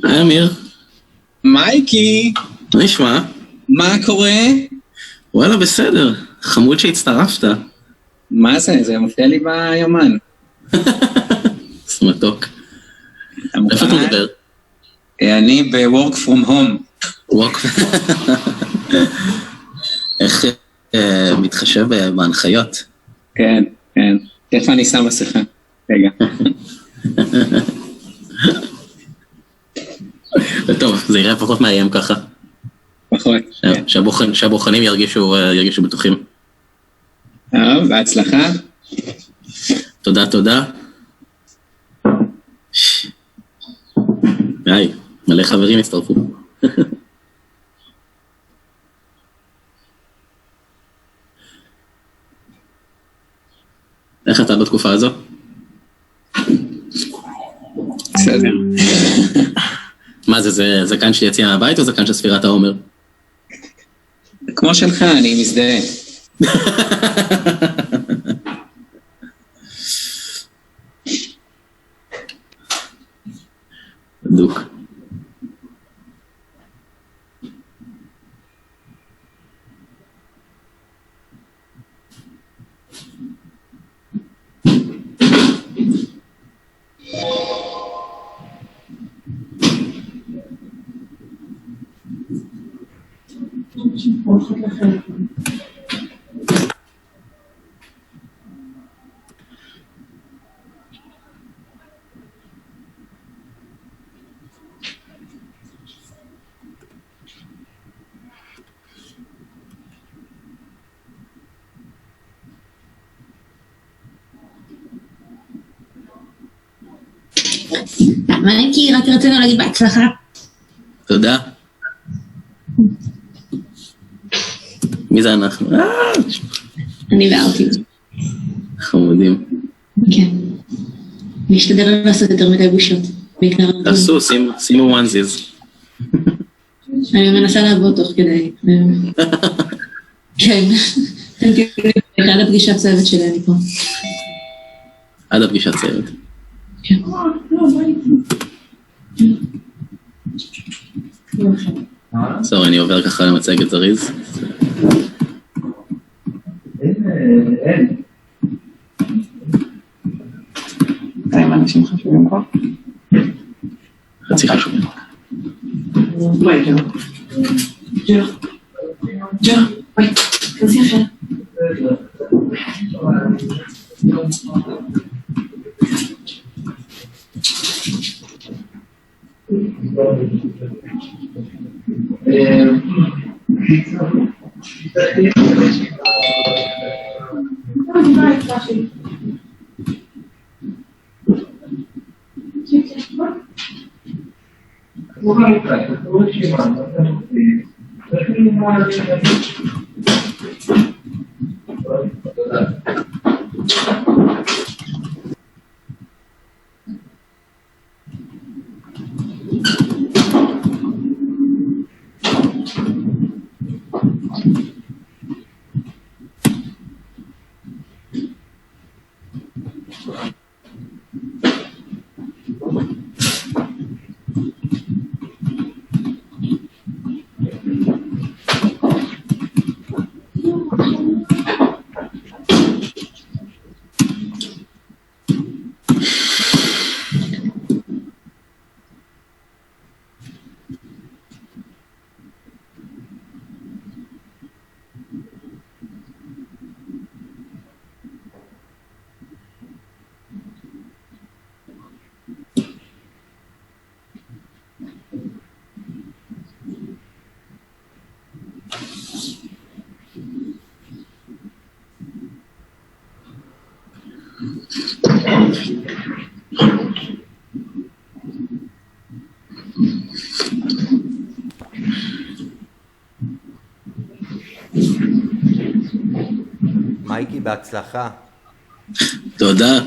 היי אמיר, מייקי, מה נשמע? מה קורה? וואלה בסדר, חמוד שהצטרפת. מה זה? זה מופיע לי ביומן. זה מתוק. אתה איפה אתה מוכן? מדבר? אני ב-work from home. ווק. איך מתחשב בהנחיות? כן, כן. תכף אני שם מסכה. רגע. טוב, זה יראה פחות מאיים ככה. פחות. כן. שהבוחנים ירגישו בטוחים. טוב, בהצלחה. תודה, תודה. היי, מלא חברים הצטרפו. איך אתה בתקופה הזו? בסדר. מה זה, זה זקן שיציע מהבית או זקן של ספירת העומר? כמו שלך, אני מזדהה. בדוק. מייקי, רק רצינו להגיד בהצלחה. תודה. מי זה אנחנו? אני וארתי. חמודים. כן. נשתדל לא לעשות יותר מדי בושות. בעיקר... תעשו, שימו וואנזיז. אני מנסה לעבוד תוך כדי. כן. אתם תראו עד הפגישת צוות שלי, אני פה. עד הפגישת צוות. כן. סורי, אני עובר ככה למצגת זריז. עם אנשים חשובים פה? חצי חשוב. וואי, ג'ו, וואי, כנסי אחר. מייקי, בהצלחה. תודה.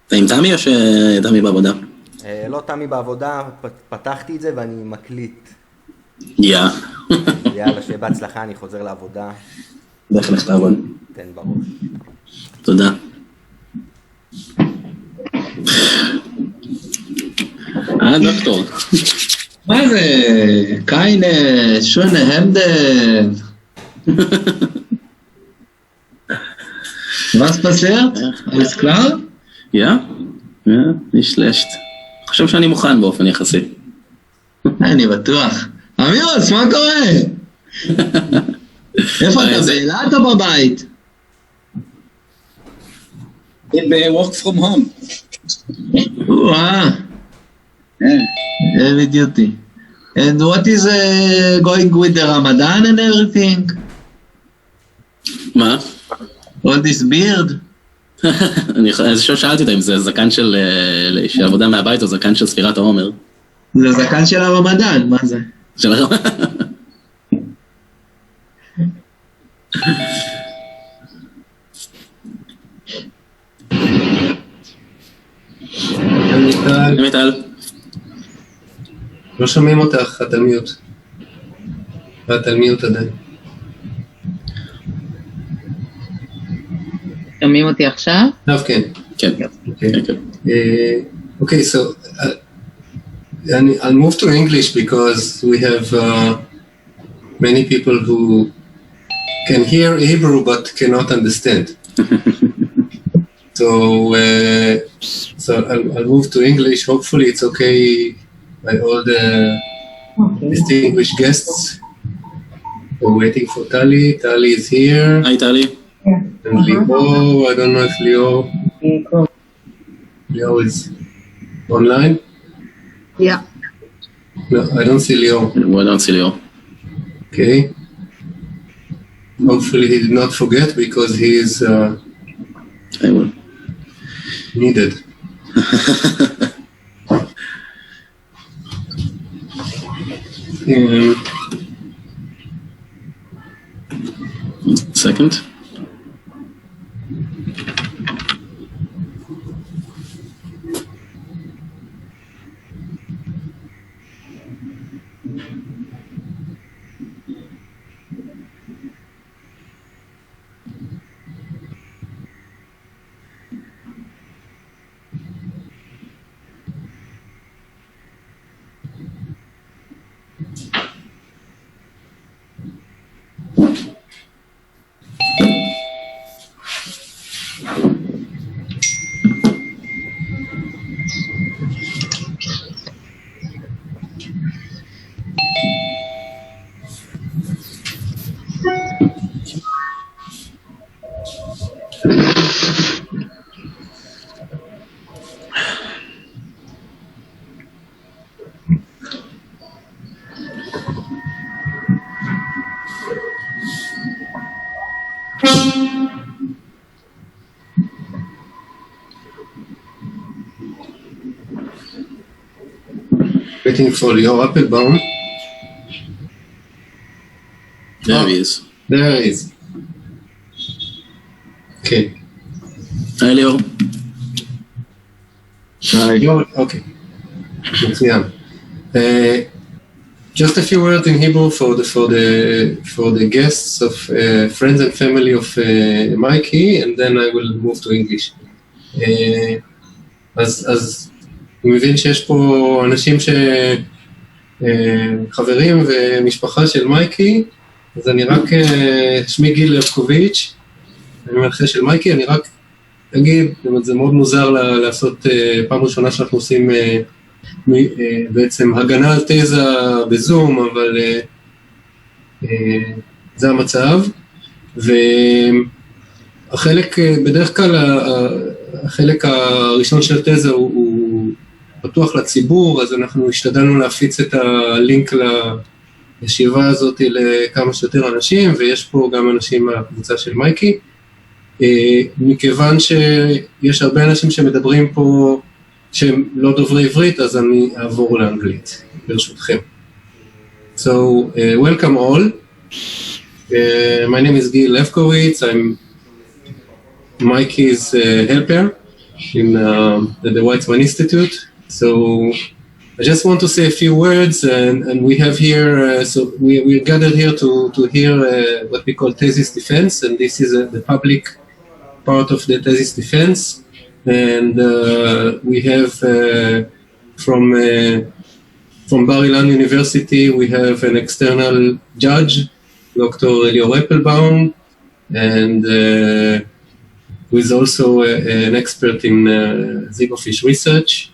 אתה עם תמי או שתמי בעבודה? לא תמי בעבודה, פתחתי את זה ואני מקליט. יאללה, שיהיה בהצלחה, אני חוזר לעבודה. לך תעבוד. תן בראש. תודה. דוקטור? מה זה? keine schöne Hemden. Was passiert? Alles klar? יא? nicht schlecht. חושב שאני מוכן באופן יחסי. אני בטוח. אמירוס, מה קורה? איפה אתה? באילת או בבית? ב-work from home. וואה. heavy duty. And what is going with the Ramadan and everything? מה? All this beard? אז שאלתי אותה אם זה זקן של עבודה מהבית או זקן של ספירת העומר. זה זקן של הרמדאן, מה זה? מיטל. לא שומעים אותך, את על מיוט. ואת על מיוט עדיין. שומעים אותי עכשיו? עכשיו כן. כן. Okay, so I'll move to English because we have many people who can hear Hebrew but cannot understand. So I'll move to English. Hopefully it's okay by all the distinguished guests. We're waiting for Tali. Tali is here. היי טלי. And Leo, I don't know if Leo is online. Yeah. No, I don't see Leo. I don't see Leo. Okay. Hopefully he did not forget because he is I will. needed. Second. Waiting for Leo Appelbaum. There he is. There he is. Okay. היי ליאור. Okay. מצוין. Just a few words in Hebrew for the guests of friends and family of Mikey, and then I will move to English. אז אני מבין שיש פה אנשים חברים ומשפחה של מייקי, אז אני רק, שמי גיל לבקוביץ', אני מנחה של מייקי, אני רק אגיד, זה מאוד מוזר לעשות פעם ראשונה שאנחנו עושים בעצם הגנה על תזה בזום, אבל זה המצב, והחלק, בדרך כלל החלק הראשון של תזה הוא פתוח לציבור, אז אנחנו השתדלנו להפיץ את הלינק לישיבה הזאת לכמה שיותר אנשים, ויש פה גם אנשים מהקבוצה של מייקי, מכיוון שיש הרבה אנשים שמדברים פה שהם לא דוברי עברית, אז אני אעבור לאנגלית, ברשותכם. So, welcome all. My name is Gil Lefkowitz. I'm Mikey's helper in the Weizmann Institute. So, I just want to say a few words, and we have here, so we're gathered here to hear what we call thesis defense, and this is the public part of the thesis defense. And we have from Bar Ilan University, we have an external judge, Dr. Elior Eppelbaum, and who is also an expert in zebrafish research.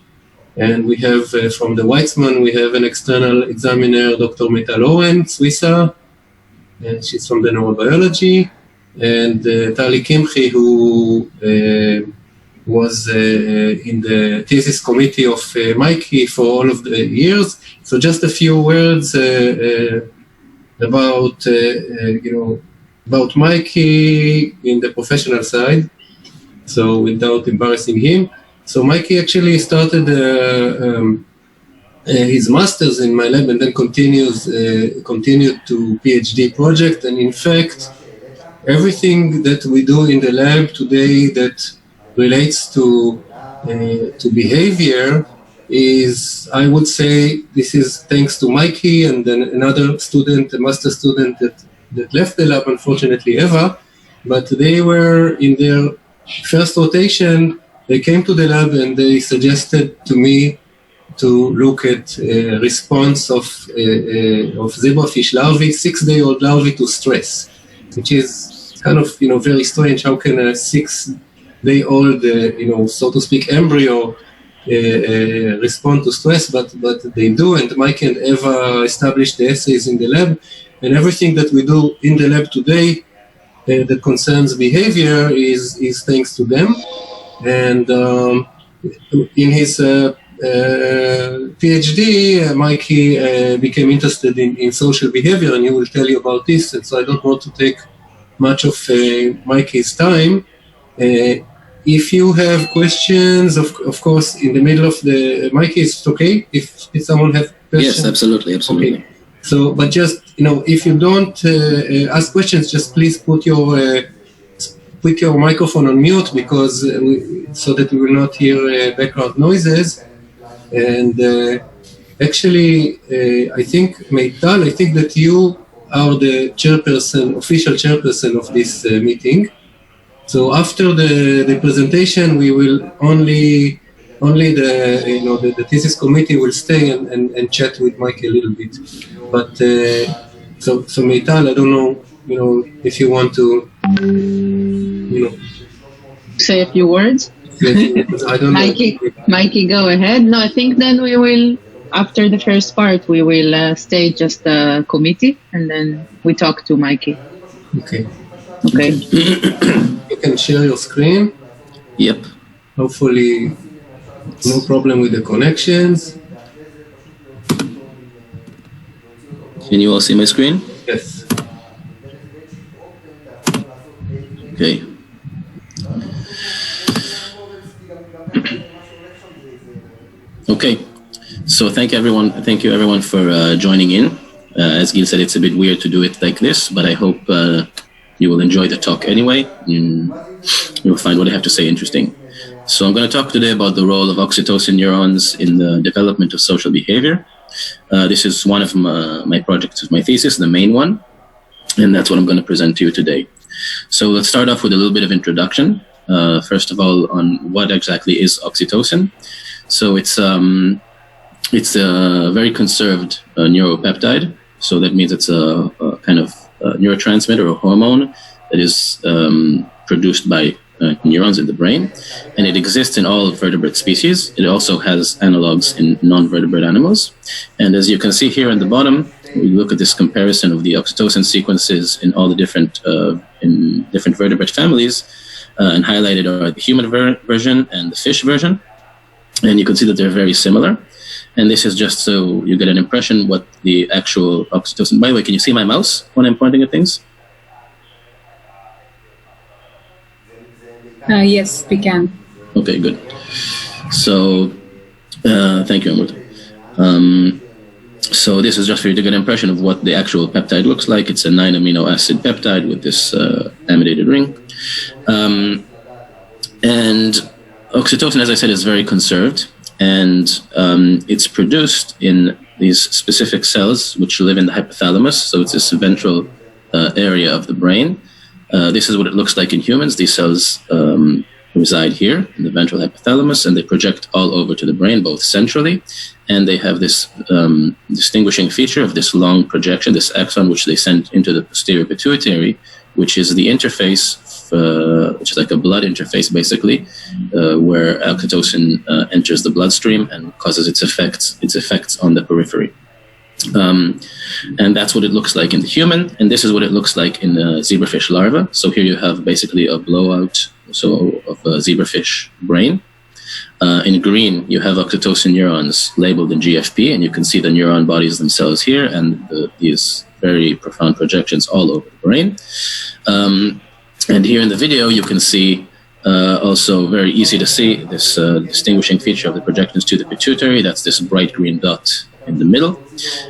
And we have, from the Weizmann, we have an external examiner, Dr. Meital Oren, Swissa, and she's from the neurobiology, and Tali Kimchi, who was in the thesis committee of Mikey for all of the years. So just a few words about Mikey in the professional side, so without embarrassing him. So Mikey actually started his master's in my lab and then continued to PhD project. And in fact, everything that we do in the lab today that relates to behavior is, I would say, this is thanks to Mikey and then another student, a master student that left the lab, unfortunately, Eva. But they were in their first rotation. They came to the lab and they suggested to me to look at response of zebrafish larvae, 6-day-old larvae, to stress, which is kind of very strange. How can a 6-day-old so to speak embryo respond to stress? But they do, and Mike and Eva established the assays in the lab, and everything that we do in the lab today that concerns behavior is thanks to them. And in his PhD, Mikey became interested in social behavior, and he will tell you about this. And so I don't want to take much of Mikey's time. If you have questions, of course, in the middle of the Mikey, is okay if someone has questions. Yes, absolutely. Okay. So, but just if you don't ask questions, just please put your microphone on mute, because so that we will not hear background noises. And actually, I think Meital, I think that you are the official chairperson of this meeting. So after the presentation, we will only the thesis committee will stay and chat with Mike a little bit. But so Meital, I don't know, if you want to, say a few words. I don't know. Mikey, go ahead. No, I think then we will, after the first part, we will stay just a committee, and then we talk to Mikey. Okay. Okay. You can share your screen. Yep. Hopefully, no problem with the connections. Can you all see my screen? Yes. Okay. Okay. So thank you everyone for joining in. As Gil said, it's a bit weird to do it like this, but I hope you will enjoy the talk anyway. You will find what I have to say interesting. So I'm going to talk today about the role of oxytocin neurons in the development of social behavior. This is one of my projects, my thesis, the main one, and that's what I'm going to present to you today. So let's start off with a little bit of introduction. First of all, on what exactly is oxytocin. So it's a very conserved neuropeptide. So that means it's a kind of neurotransmitter or hormone that is produced by neurons in the brain, and it exists in all vertebrate species. It also has analogs in non-vertebrate animals. And as you can see here on the bottom, we look at this comparison of the oxytocin sequences in all the different vertebrate families, and highlighted are the human version and the fish version. And you can see that they're very similar. And this is just so you get an impression what the actual oxytocin... By the way, can you see my mouse when I'm pointing at things? Yes, we can. Okay, good. So, thank you, Amrut. So this is just for you to get an impression of what the actual peptide looks like. It's a 9-amino acid peptide with this amidated ring. And oxytocin, as I said, is very conserved. And it's produced in these specific cells which live in the hypothalamus. So it's this ventral area of the brain. This is what it looks like in humans. These cells reside here in the ventral hypothalamus, and they project all over to the brain, both centrally, and they have this distinguishing feature of this long projection, this axon, which they send into the posterior pituitary, which is the interface, which is like a blood interface, basically, where oxytocin enters the bloodstream and causes its effects on the periphery. And that's what it looks like in the human, and this is what it looks like in the zebrafish larva. So here you have basically a blowout of a zebrafish brain. In green, you have oxytocin neurons labeled in GFP, and you can see the neuron bodies themselves here, and these very profound projections all over the brain. And here in the video, you can see also very easy to see this distinguishing feature of the projections to the pituitary. That's this bright green dot in the middle.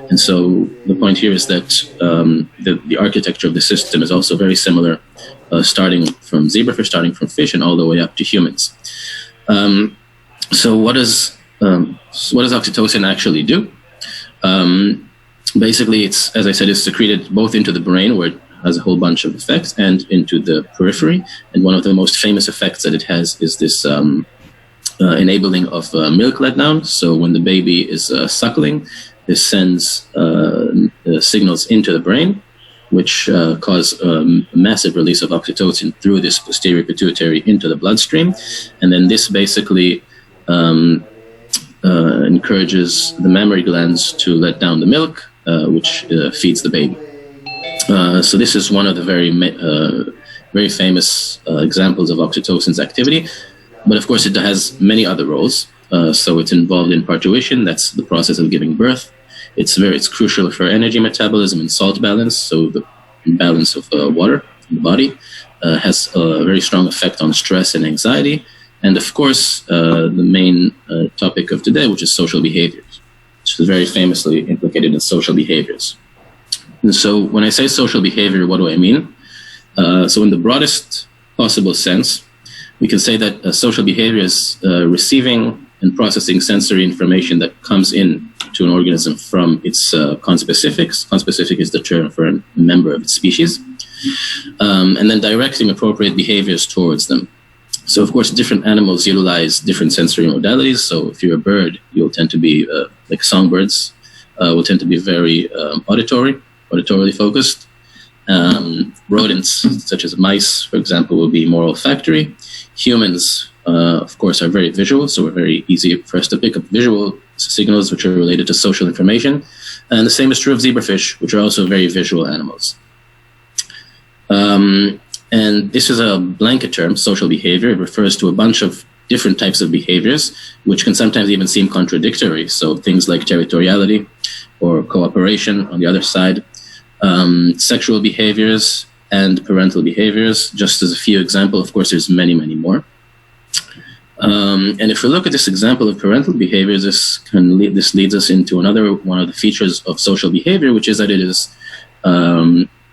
And so the point here is that the architecture of the system is also very similar, starting from zebrafish, starting from fish, and all the way up to humans. So what does oxytocin actually do? Basically, it's, as I said, it's secreted both into the brain, where it has a whole bunch of effects, and into the periphery. And one of the most famous effects that it has is this enabling of milk letdown. So when the baby is suckling, this sends signals into the brain, which cause massive release of oxytocin through this posterior pituitary into the bloodstream. And then this basically encourages the mammary glands to let down the milk, which feeds the baby. So this is one of the very famous examples of oxytocin's activity. But of course, it has many other roles. So it's involved in parturition, that's the process of giving birth. It's crucial for energy metabolism and salt balance. So the balance of water in the body has a very strong effect on stress and anxiety. And of course, the main topic of today, which is social behaviors, which is very famously implicated in social behaviors. And so when I say social behavior, what do I mean? So in the broadest possible sense, we can say that social behavior is receiving and processing sensory information that comes in to an organism from its conspecifics. Conspecific is the term for a member of its species. And then directing appropriate behaviors towards them. So of course, different animals utilize different sensory modalities. So if you're a bird, you'll tend to be, like songbirds, will tend to be very auditorily focused. Rodents, such as mice, for example, will be more olfactory. Humans, of course, are very visual, so we're very easy for us to pick up visual signals which are related to social information. And the same is true of zebrafish, which are also very visual animals. And this is a blanket term, social behavior. It refers to a bunch of different types of behaviors, which can sometimes even seem contradictory. So things like territoriality or cooperation on the other side, sexual behaviors and parental behaviors, just as a few examples. Of course, there's many, many more. And if we look at this example of parental behaviors, this leads us into another one of the features of social behavior, which is that it is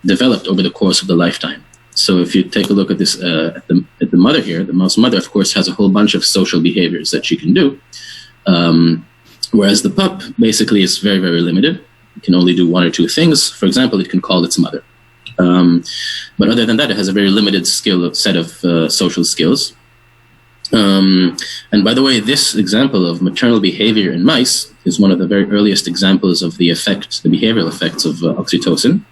developed over the course of the lifetime. So if you take a look at this, at the mother here, the mouse mother, of course, has a whole bunch of social behaviors that she can do, whereas the pup basically is very, very limited. It can only do one or two things. For example, it can call its mother. But other than that, it has a very limited set of social skills. And by the way, this example of maternal behavior in mice is one of the very earliest examples of the behavioral effects of oxytocin.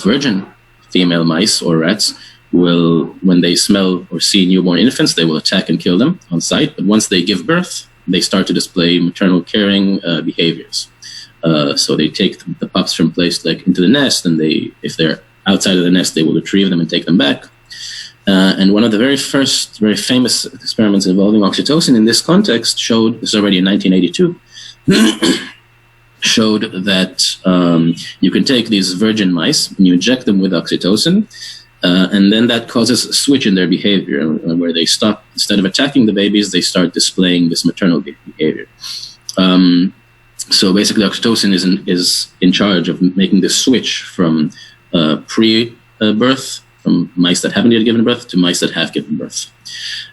Virgin female mice or rats will, when they smell or see newborn infants, they will attack and kill them on sight. But once they give birth, they start to display maternal caring behaviors. So they take the pups from place like into the nest, and if they're outside of the nest, they will retrieve them and take them back. And one of the very first, very famous experiments involving oxytocin in this context showed, this is already in 1982, showed that you can take these virgin mice and you inject them with oxytocin, and then that causes a switch in their behavior, where they stop, instead of attacking the babies, they start displaying this maternal behavior. So basically, oxytocin is in charge of making this switch from pre-birth, from mice that haven't yet given birth to mice that have given birth.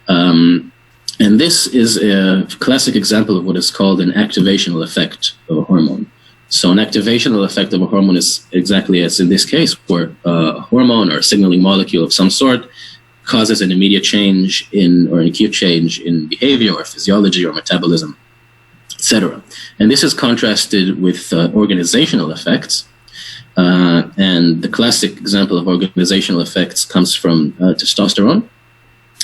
And this is a classic example of what is called an activational effect of a hormone. So an activational effect of a hormone is exactly as in this case, where a hormone or a signaling molecule of some sort causes an immediate change or an acute change in behavior or physiology or metabolism, etc. And this is contrasted with organizational effects. And the classic example of organizational effects comes from testosterone.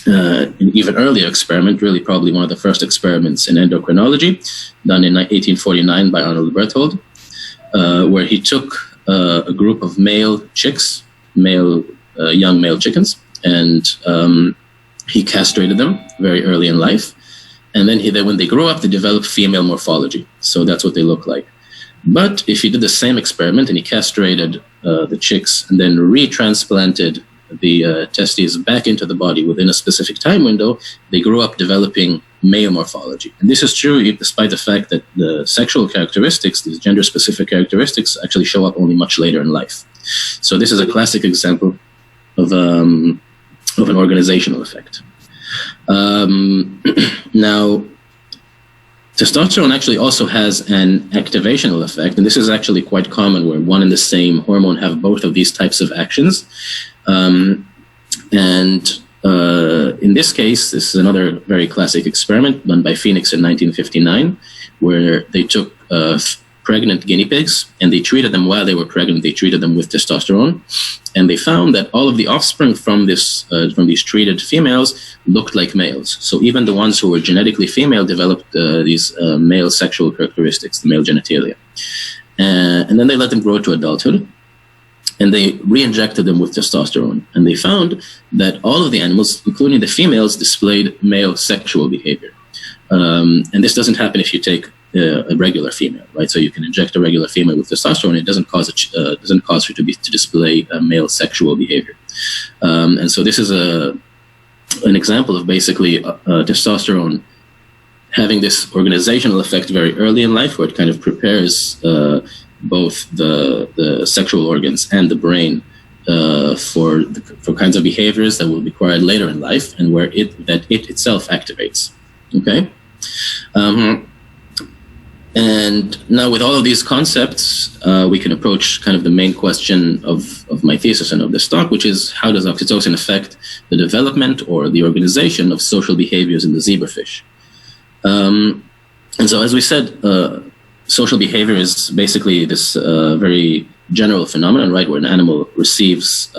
An even earlier experiment, really probably one of the first experiments in endocrinology, done in 1849 by Arnold Berthold, where he took a group of male chicks, young male chickens, and he castrated them very early in life. And then when they grow up, they develop female morphology. So that's what they look like. But if he did the same experiment and he castrated the chicks and then retransplanted the testes back into the body within a specific time window, they grew up developing male morphology. And this is true despite the fact that the sexual characteristics, these gender-specific characteristics, actually show up only much later in life. So this is a classic example of an organizational effect. Now, testosterone actually also has an activational effect, and this is actually quite common where one and the same hormone have both of these types of actions. In this case, this is another very classic experiment done by Phoenix in 1959, where they took pregnant guinea pigs and they treated them while they were pregnant. They treated them with testosterone, and they found that all of the offspring from these treated females looked like males. So even the ones who were genetically female developed these male sexual characteristics, the male genitalia. And then they let them grow to adulthood, and they re-injected them with testosterone. And they found that all of the animals, including the females, displayed male sexual behavior. And this doesn't happen if you take a regular female, right? So you can inject a regular female with testosterone; it doesn't cause her to display male sexual behavior. And so this is an example of basically testosterone having this organizational effect very early in life, where it kind of prepares both the sexual organs and the brain for kinds of behaviors that will be required later in life, and where it itself activates. Okay. And now with all of these concepts, we can approach kind of the main question of my thesis and of this talk, which is how does oxytocin affect the development or the organization of social behaviors in the zebrafish? And so as we said, social behavior is basically this very general phenomenon, right, where an animal receives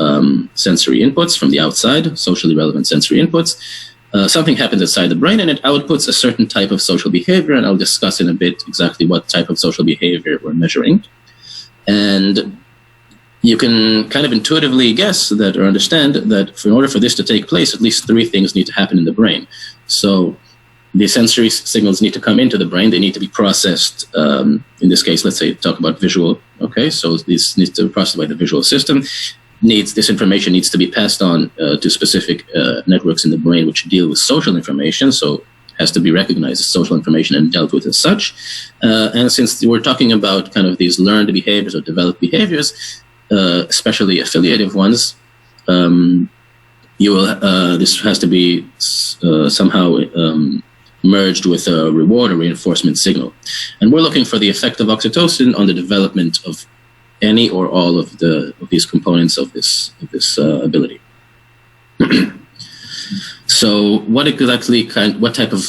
sensory inputs from the outside, socially relevant sensory inputs. Something happens inside the brain and it outputs a certain type of social behavior, and I'll discuss in a bit exactly what type of social behavior we're measuring. And you can kind of intuitively guess that or understand that in order for this to take place, at least three things need to happen in the brain. So the sensory signals need to come into the brain. They need to be processed. In this case, let's say talk about visual. Okay, so this needs to be processed by the visual system. This information needs to be passed on to specific networks in the brain which deal with social information, so it has to be recognized as social information and dealt with as such. And since we're talking about kind of these learned behaviors or developed behaviors, especially affiliative ones, this has to be somehow merged with a reward or reinforcement signal. And we're looking for the effect of oxytocin on the development of any or all of these components of this ability. So what type of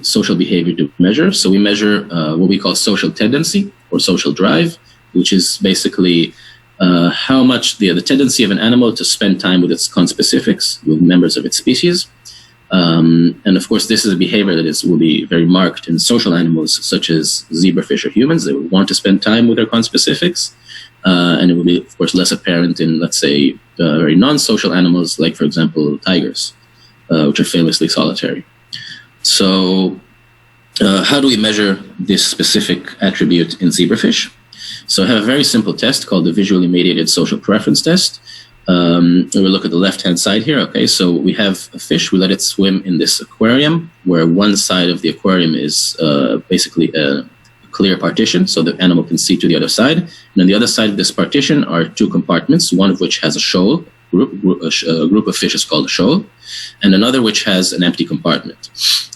social behavior do we measure? So we measure what we call social tendency or social drive, which is basically how much the tendency of an animal to spend time with its conspecifics, with members of its species. And of course, this is a behavior that will be very marked in social animals such as zebrafish or humans. They will want to spend time with their conspecifics. And it will be, of course, less apparent in, let's say, very non-social animals, like, for example, tigers, which are famously solitary. So how do we measure this specific attribute in zebrafish? So I have a very simple test called the visually mediated social preference test. We'll look at the left-hand side here. Okay, so we have a fish. We let it swim in this aquarium, where one side of the aquarium is basically a clear partition, so the animal can see to the other side. And on the other side of this partition are two compartments, one of which has a shoal a group of fish is called a shoal, and another which has an empty compartment.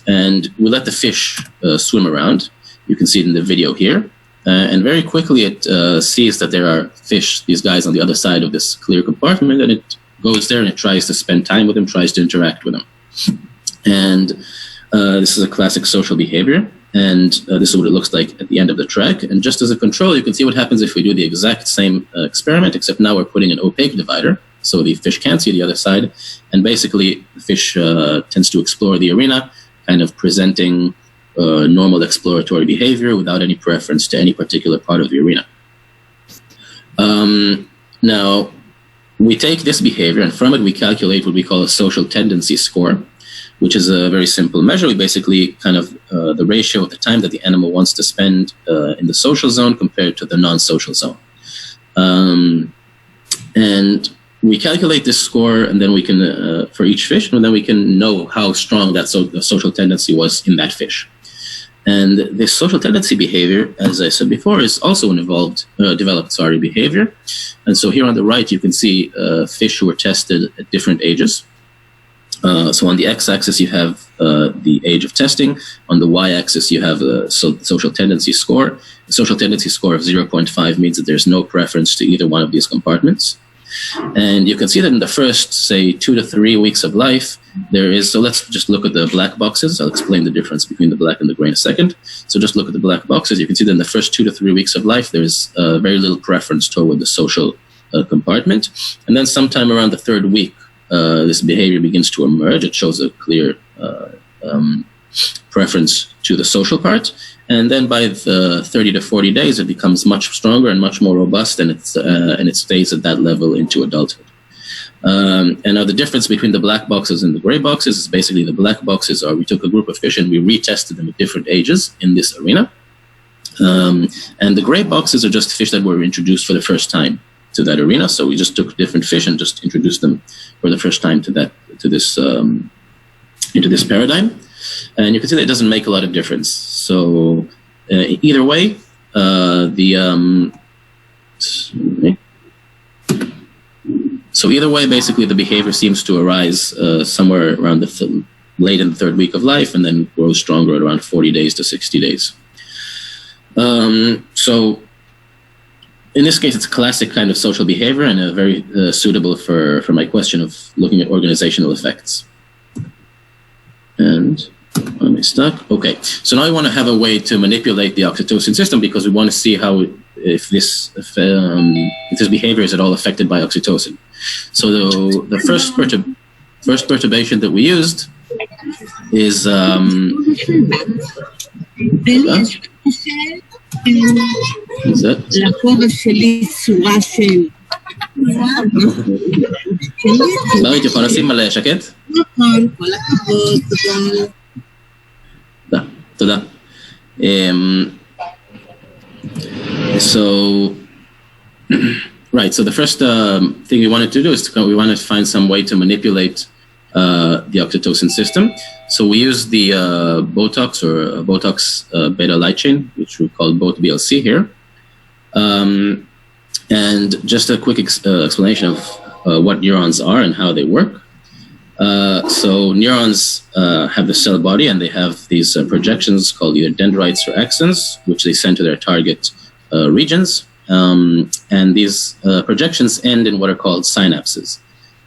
And we let the fish swim around. You can see it in the video here. And very quickly it sees that there are fish, these guys on the other side of this clear compartment, and it goes there and it tries to spend time with him, tries to interact with him. And this is a classic social behavior. And this is what it looks like at the end of the trek. And just as a control, you can see what happens if we do the exact same experiment, except now we're putting an opaque divider. So the fish can't see the other side. And basically, the fish tends to explore the arena, kind of presenting normal exploratory behavior without any preference to any particular part of the arena. Now, we take this behavior, and from it we calculate what we call a social tendency score, which is a very simple measure. We basically kind of the ratio of the time that the animal wants to spend in the social zone compared to the non-social zone. And we calculate this score, and then we can, for each fish, and then we can know how strong that the social tendency was in that fish. And this social tendency behavior, as I said before, is also an developed behavior. And so here on the right, you can see fish who were tested at different ages. So on the x-axis, you have the age of testing. On the y-axis, you have the social tendency score. The social tendency score of 0.5 means that there's no preference to either one of these compartments. And you can see that in the first, say, 2 to 3 weeks of life, there is, so let's just look at the black boxes. I'll explain the difference between the black and the gray in a second. So just look at the black boxes. You can see that in the first 2 to 3 weeks of life, there's very little preference toward the social compartment. And then sometime around the 3rd week, this behavior begins to emerge. It shows a clear preference to the social part. And then by the 30 to 40 days, it becomes much stronger and much more robust, and it stays at that level into adulthood. And now the difference between the black boxes and the gray boxes is basically the black boxes are, we took a group of fish and we retested them at different ages in this arena. And the gray boxes are just fish that were introduced for the first time to that arena. So we just took different fish and just introduced them for the first time into this paradigm. And you can see that it doesn't make a lot of difference. So either way, basically the behavior seems to arise somewhere around late in the 3rd week of life, and then grows stronger at around 40 days to 60 days. So in this case, it's a classic kind of social behavior and very suitable for my question of looking at organizational effects. And am I stuck? Okay. So now I want to have a way to manipulate the oxytocin system, because we want to see how if this behavior is at all affected by oxytocin. So the first perturbation that we used is is that? ברית, יכול לשים על שקט? נכון, כל הכבוד, תודה. תודה. So, right, so the first thing we wanted to do is we wanted to find some way to manipulate the oxytocin system. So we used the Botox or Botox beta light chain, which we call BOT-BLC here. And just a quick explanation of what neurons are and how they work. So neurons have the cell body, and they have these projections called either dendrites or axons, which they send to their target regions. And these projections end in what are called synapses.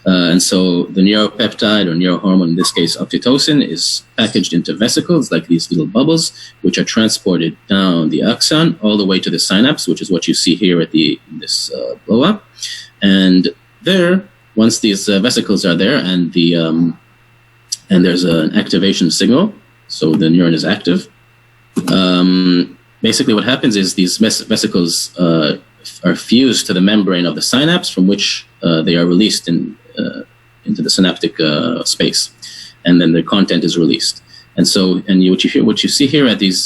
And so the neuropeptide or neurohormone, in this case oxytocin, is packaged into vesicles, like these little bubbles, which are transported down the axon all the way to the synapse, which is what you see here at this blow up. And there, once these vesicles are there and and there's an activation signal, so the neuron is active, basically what happens is these vesicles are fused to the membrane of the synapse, from which they are released into the synaptic space, and then the content is released. And so, what you see here at these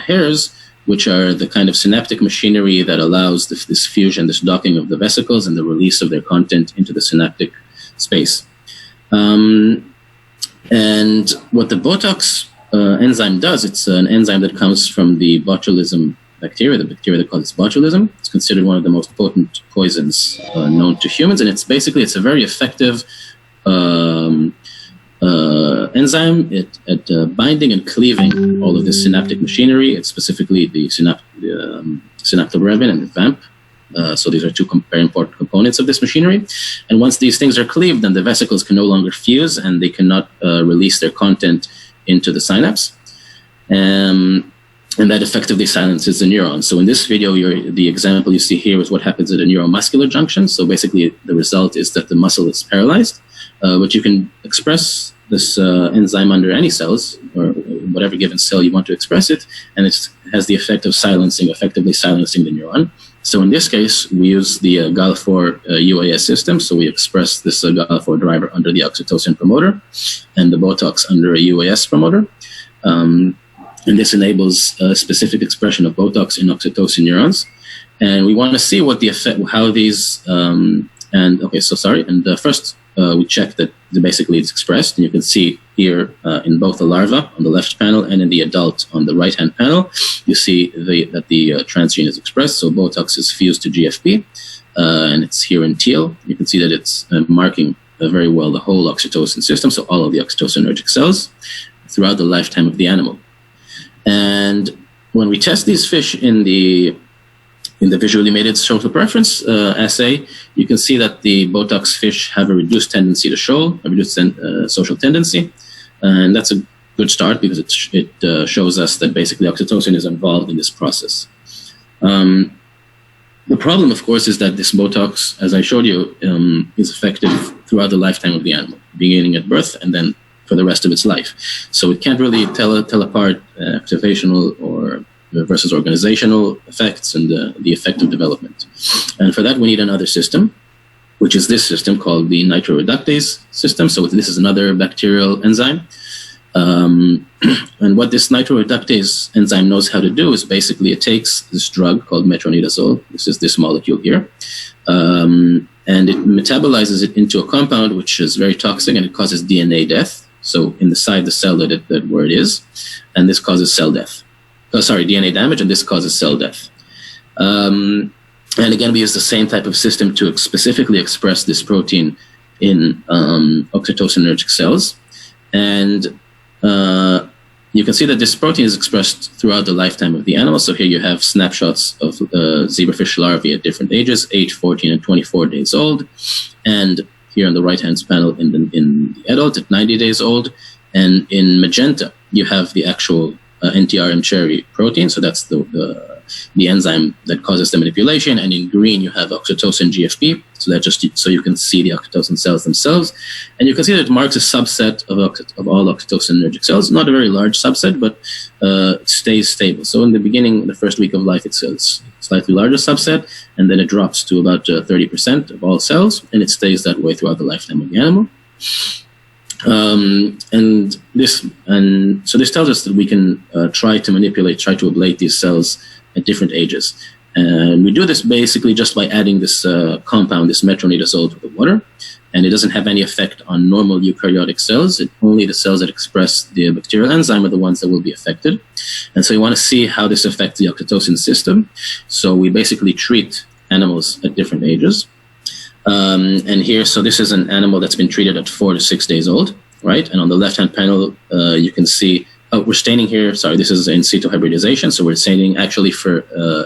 hairs, which are the kind of synaptic machinery that allows this fusion, this docking of the vesicles and the release of their content into the synaptic space. And what the Botox enzyme does, it's an enzyme that comes from the botulism bacteria, the bacteria that causes botulism. It's considered one of the most potent poisons known to humans, and it's a very effective enzyme at binding and cleaving all of this synaptic machinery. It's specifically the synaptobrebin and the VAMP So these are two very important components of this machinery. And once these things are cleaved, then the vesicles can no longer fuse and they cannot release their content into the synapse. And that effectively silences the neuron. So in this video, the example you see here is what happens at a neuromuscular junction. So basically, the result is that the muscle is paralyzed, but you can express this enzyme under any cells, or whatever given cell you want to express it, and it has the effect of effectively silencing the neuron. So in this case, we use the GAL4 UAS system. So we express this GAL4 driver under the oxytocin promoter and the Botox under a UAS promoter. And this enables a specific expression of Botox in oxytocin neurons. And we want to see what the effect, how these, And first we check that basically it's expressed. And you can see here in both the larva on the left panel and in the adult on the right-hand panel, you see that the transgene is expressed. So Botox is fused to GFP, and it's here in teal. You can see that it's marking very well the whole oxytocin system, so all of the oxytocinergic cells throughout the lifetime of the animal. And when we test these fish in the visually mated social preference assay, you can see that the Botox fish have a reduced tendency to shoal, a reduced social tendency. And that's a good start because it shows us that basically oxytocin is involved in this process. The problem, of course, is that this Botox, as I showed you, is effective throughout the lifetime of the animal, beginning at birth and then for the rest of its life. So it can't really tell apart activational or versus organizational effects and the effect of development. And for that, we need another system, which is this system called the nitroreductase system. So this is another bacterial enzyme. And what this nitroreductase enzyme knows how to do is basically it takes this drug called metronidazole, this is this molecule here, and it metabolizes it into a compound which is very toxic and it causes DNA death. So inside the cell where it is, and this causes cell death. DNA damage, and this causes cell death. And again, we use the same type of system to specifically express this protein in oxytocinergic cells. And you can see that this protein is expressed throughout the lifetime of the animal. So here you have snapshots of zebrafish larvae at different ages, 8, 14, and 24 days old. And here on the right-hand panel in the adult at 90 days old. And in magenta, you have the actual NTRM cherry protein. So that's the enzyme that causes the manipulation. And in green, you have oxytocin GFP. So that so you can see the oxytocin cells themselves. And you can see that it marks a subset of all oxytocinergic cells. Not a very large subset, but it stays stable. So in the beginning, the first week of life, it's a slightly larger subset, and then it drops to about 30% of all cells, and it stays that way throughout the lifetime of the animal. So this tells us that we can try to ablate these cells at different ages. And we do this basically just by adding this compound, this metronidazole, to the water. And it doesn't have any effect on normal eukaryotic cells. Only the cells that express the bacterial enzyme are the ones that will be affected. And so we want to see how this affects the oxytocin system. So we basically treat animals at different ages. And here, so this is an animal that's been treated at 4 to 6 days old, right? And on the left-hand panel, you can see, we're staining here, this is in situ hybridization. So we're staining actually for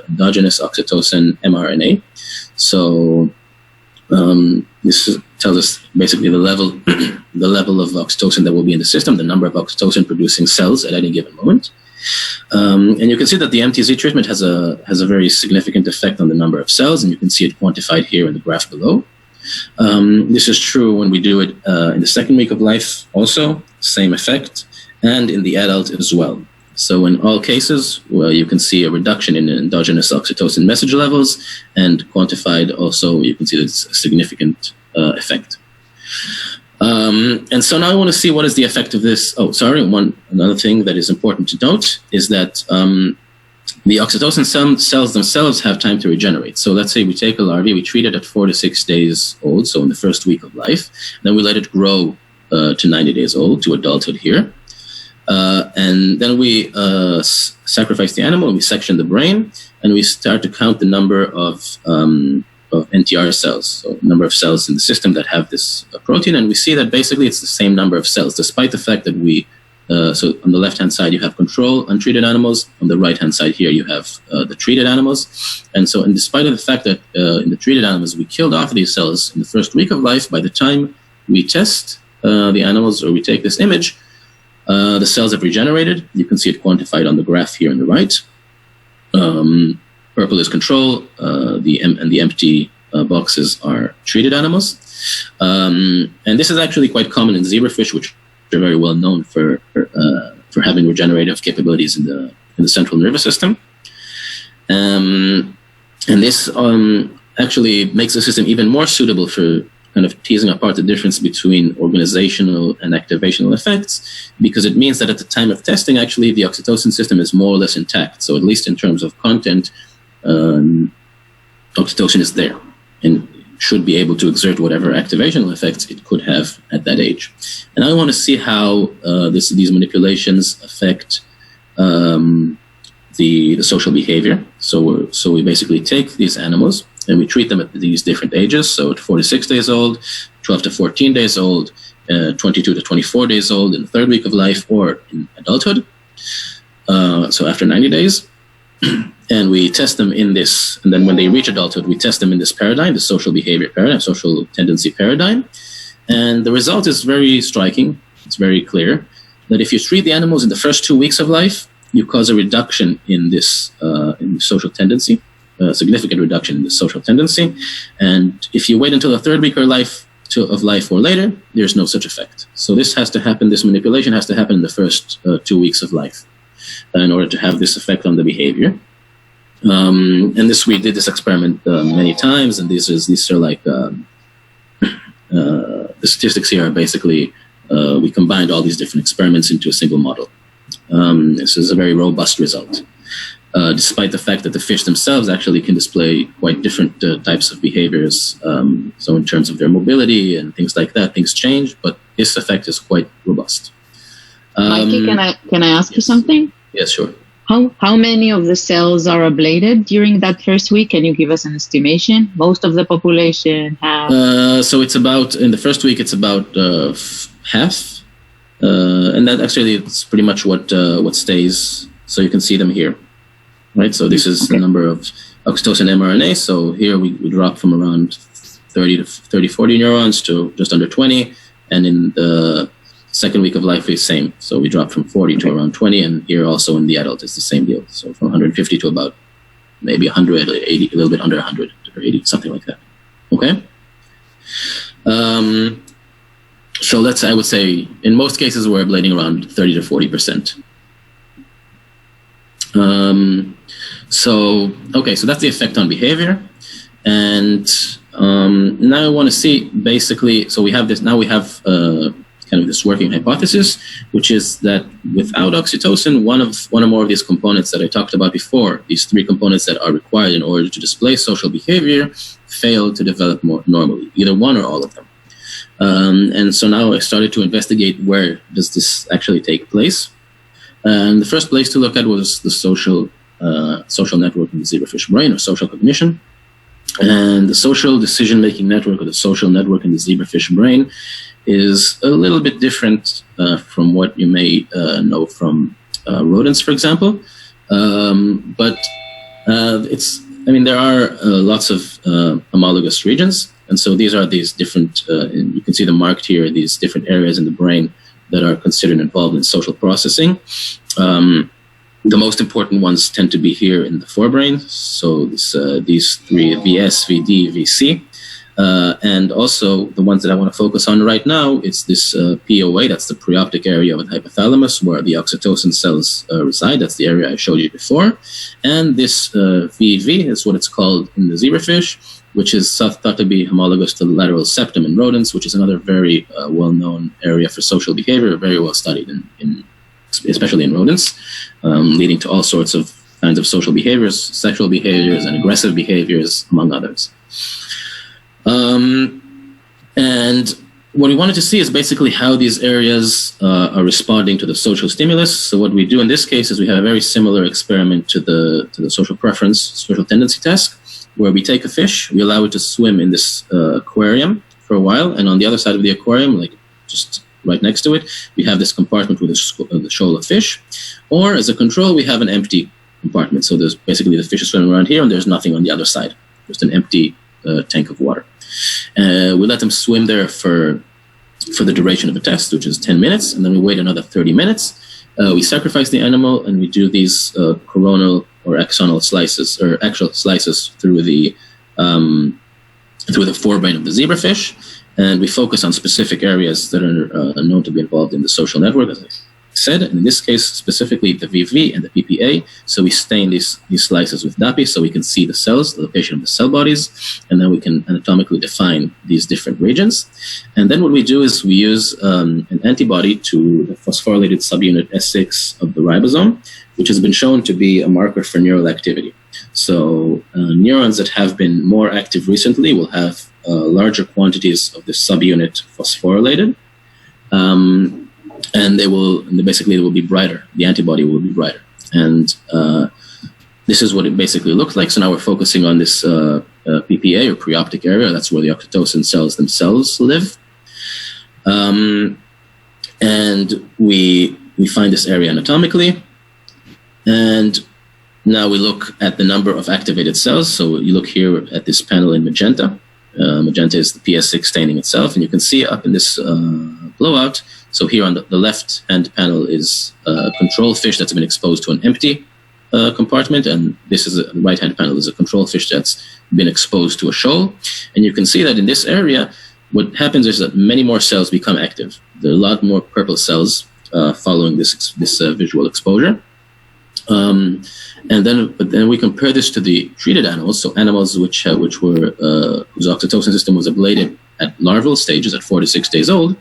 endogenous oxytocin mRNA. So this tells us basically the level of oxytocin that will be in the system, the number of oxytocin producing cells at any given moment. And you can see that the MTZ treatment has a very significant effect on the number of cells, and you can see it quantified here in the graph below. This is true when we do it in the second week of life also, same effect, and in the adult as well. So in all cases, you can see a reduction in endogenous oxytocin message levels, and quantified also, you can see that it's a significant effect. And so now I want to see what is the effect of this. Another thing that is important to note is that the oxytocin cells themselves have time to regenerate. So let's say we take a larvae, we treat it at 4 to 6 days old, so in the first week of life, then we let it grow to 90 days old, to adulthood here. And then we sacrifice the animal, and we section the brain, and we start to count the number of NTR cells, so number of cells in the system that have this protein, and we see that basically it's the same number of cells, despite the fact that we So on the left-hand side, you have control, untreated animals. On the right-hand side here, you have the treated animals. And so, in despite of the fact that in the treated animals, we killed off these cells in the first week of life, by the time we test the animals or we take this image, the cells have regenerated. You can see it quantified on the graph here on the right. Purple is control, and the empty boxes are treated animals. And this is actually quite common in zebrafish, which are very well known for having regenerative capabilities in the central nervous system. And this actually makes the system even more suitable for kind of teasing apart the difference between organizational and activational effects, because it means that at the time of testing, actually, the oxytocin system is more or less intact. So at least in terms of content, oxytocin is there and should be able to exert whatever activational effects it could have at that age. And I want to see how these manipulations affect the social behavior. So we basically take these animals and we treat them at these different ages. So at 4 to 6 days old, 12 to 14 days old, 22 to 24 days old in the third week of life, or in adulthood. So after 90 days. And we test them in this, and then when they reach adulthood, we test them in this paradigm, the social behavior paradigm, social tendency paradigm. And the result is very striking. It's very clear that if you treat the animals in the first 2 weeks of life, you cause a reduction in this in social tendency, a significant reduction in the social tendency. And if you wait until the third week of life or later, there's no such effect. So this has to happen, this manipulation has to happen in the first 2 weeks of life in order to have this effect on the behavior. And we did this experiment many times, and these are like the statistics here are basically we combined all these different experiments into a single model. This is a very robust result, despite the fact that the fish themselves actually can display quite different types of behaviors. So in terms of their mobility and things like that, things change, but this effect is quite robust. Mikey, can I ask you something? Yes, sure. How many of the cells are ablated during that first week? Can you give us an estimation? Most of the population have... So it's about, in the first week, it's about half. And that actually it's pretty much what stays. So you can see them here, right? So this is the number of oxytocin mRNA. So here we drop from around 40 neurons to just under 20. And in the second week of life is same. So we drop from 40 to around 20, and here also in the adult it's the same deal. So from 150 to about maybe 100, 80, a little bit under 100 or 80, something like that. Okay. So I would say in most cases we're ablating around 30 to 40%. So that's the effect on behavior. And now I want to see basically, so we have this, now we have kind of this working hypothesis, which is that without oxytocin, one or more of these components that I talked about before, these 3 components that are required in order to display social behavior, fail to develop more normally, either one or all of them. And so now I started to investigate where does this actually take place. And the first place to look at was the social network in the zebrafish brain, or social cognition. And the social decision-making network, or the social network in the zebrafish brain, is a little bit different from what you may know from rodents, for example. But there are lots of homologous regions. And so these are these different, and you can see them marked here, these different areas in the brain that are considered involved in social processing. The most important ones tend to be here in the forebrain. So these 3, VS, VD, VC. And also the ones that I want to focus on right now, it's this POA, that's the preoptic area of the hypothalamus where the oxytocin cells reside. That's the area I showed you before. And this VV is what it's called in the zebrafish, which is thought to be homologous to the lateral septum in rodents, which is another very well-known area for social behavior, very well studied, especially in rodents, leading to all sorts of kinds of social behaviors, sexual behaviors, and aggressive behaviors, among others. And what we wanted to see is basically how these areas are responding to the social stimulus. So what we do in this case is we have a very similar experiment to the social preference, social tendency test, where we take a fish, we allow it to swim in this aquarium for a while, and on the other side of the aquarium, like just right next to it, we have this compartment with the shoal of fish. Or as a control, we have an empty compartment. So there's basically the fish is swimming around here and there's nothing on the other side. Just an empty tank of water. We let them swim there for the duration of the test, which is 10 minutes, and then we wait another 30 minutes. We sacrifice the animal and we do these coronal or axonal slices, or actual slices through the forebrain of the zebrafish, and we focus on specific areas that are known to be involved in the social network, as I said, and in this case, specifically the VV and the PPA. So we stain these slices with DAPI so we can see the cells, the location of the cell bodies, and then we can anatomically define these different regions. And then what we do is we use an antibody to the phosphorylated subunit S6 of the ribosome, which has been shown to be a marker for neural activity. So neurons that have been more active recently will have larger quantities of this subunit phosphorylated. And they will be brighter. The antibody will be brighter. And this is what it basically looks like. So now we're focusing on this PPA or preoptic area. That's where the oxytocin cells themselves live. And we find this area anatomically. And now we look at the number of activated cells. So you look here at this panel in magenta. Magenta is the PS6 staining itself. And you can see up in this blowout. So here on the left-hand panel is a control fish that's been exposed to an empty compartment, and the right-hand panel is a control fish that's been exposed to a shoal. And you can see that in this area, what happens is that many more cells become active. There are a lot more purple cells following this visual exposure. And then we compare this to the treated animals, so animals whose oxytocin system was ablated at larval stages at 4 to 6 days old.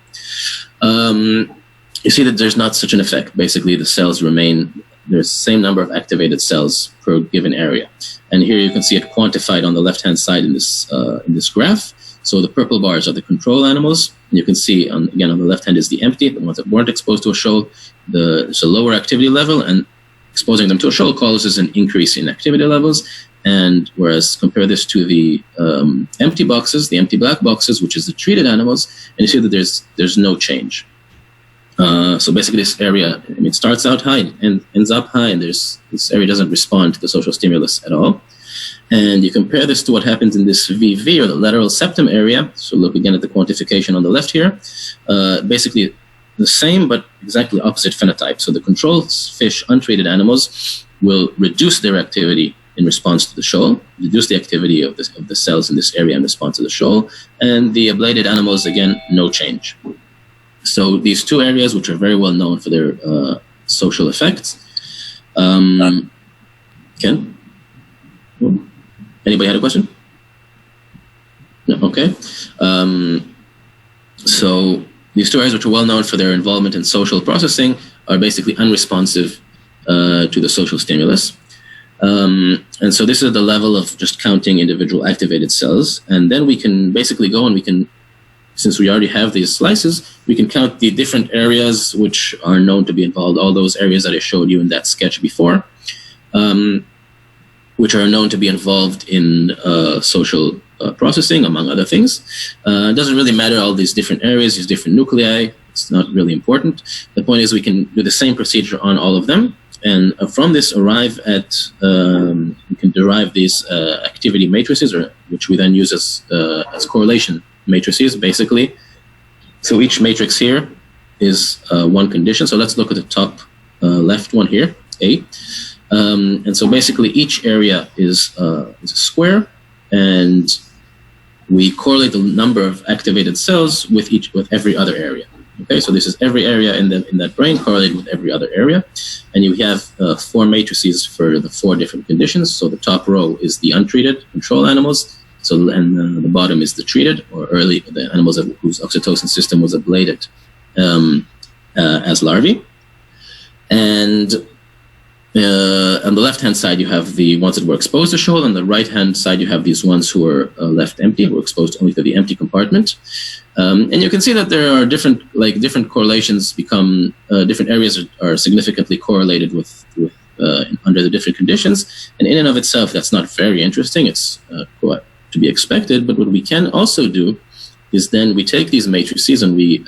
You see that there's not such an effect. Basically, the cells remain, there's the same number of activated cells per given area. And here you can see it quantified on the left-hand side in this graph. So the purple bars are the control animals. And you can see, again, on the left hand is the empty, the ones that weren't exposed to a shoal. There's a lower activity level, and exposing them to a shoal causes an increase in activity levels. And whereas compare this to the empty boxes, the empty black boxes, which is the treated animals, and you see that there's no change. So basically this area, it starts out high and ends up high, and this area doesn't respond to the social stimulus at all. And you compare this to what happens in this VV, or the lateral septum area. So look again at the quantification on the left here. Basically the same, but exactly opposite phenotype. So the control fish, untreated animals, will reduce their activity in response to the shoal, reduce the activity of the cells in this area in response to the shoal, and the ablated animals, again, no change. So these two areas, which are very well known for their social effects. Ken? Anybody had a question? No, okay. So these two areas, which are well known for their involvement in social processing, are basically unresponsive to the social stimulus. And so this is the level of just counting individual activated cells. And then we can basically go and we can, since we already have these slices, we can count the different areas which are known to be involved, all those areas that I showed you in that sketch before, which are known to be involved in social processing, among other things. It doesn't really matter all these different areas, these different nuclei. It's not really important. The point is we can do the same procedure on all of them. And from this arrive at, we can derive these activity matrices, which we then use as correlation matrices, basically. So each matrix here is one condition. So let's look at the top left one here, A. And so basically each area is a square, and we correlate the number of activated cells with every other area. Okay, so this is every area in that brain correlated with every other area. And you have 4 matrices for the 4 different conditions. So the top row is the untreated control animals. And the bottom is the treated, or the animals whose oxytocin system was ablated as larvae. And on the left-hand side, you have the ones that were exposed to shoal. On the right-hand side, you have these ones who were left empty, who were exposed only to the empty compartment. And you can see that there are different correlations become, different areas are significantly correlated with under the different conditions. And in and of itself, that's not very interesting. It's to be expected. But what we can also do is then we take these matrices and we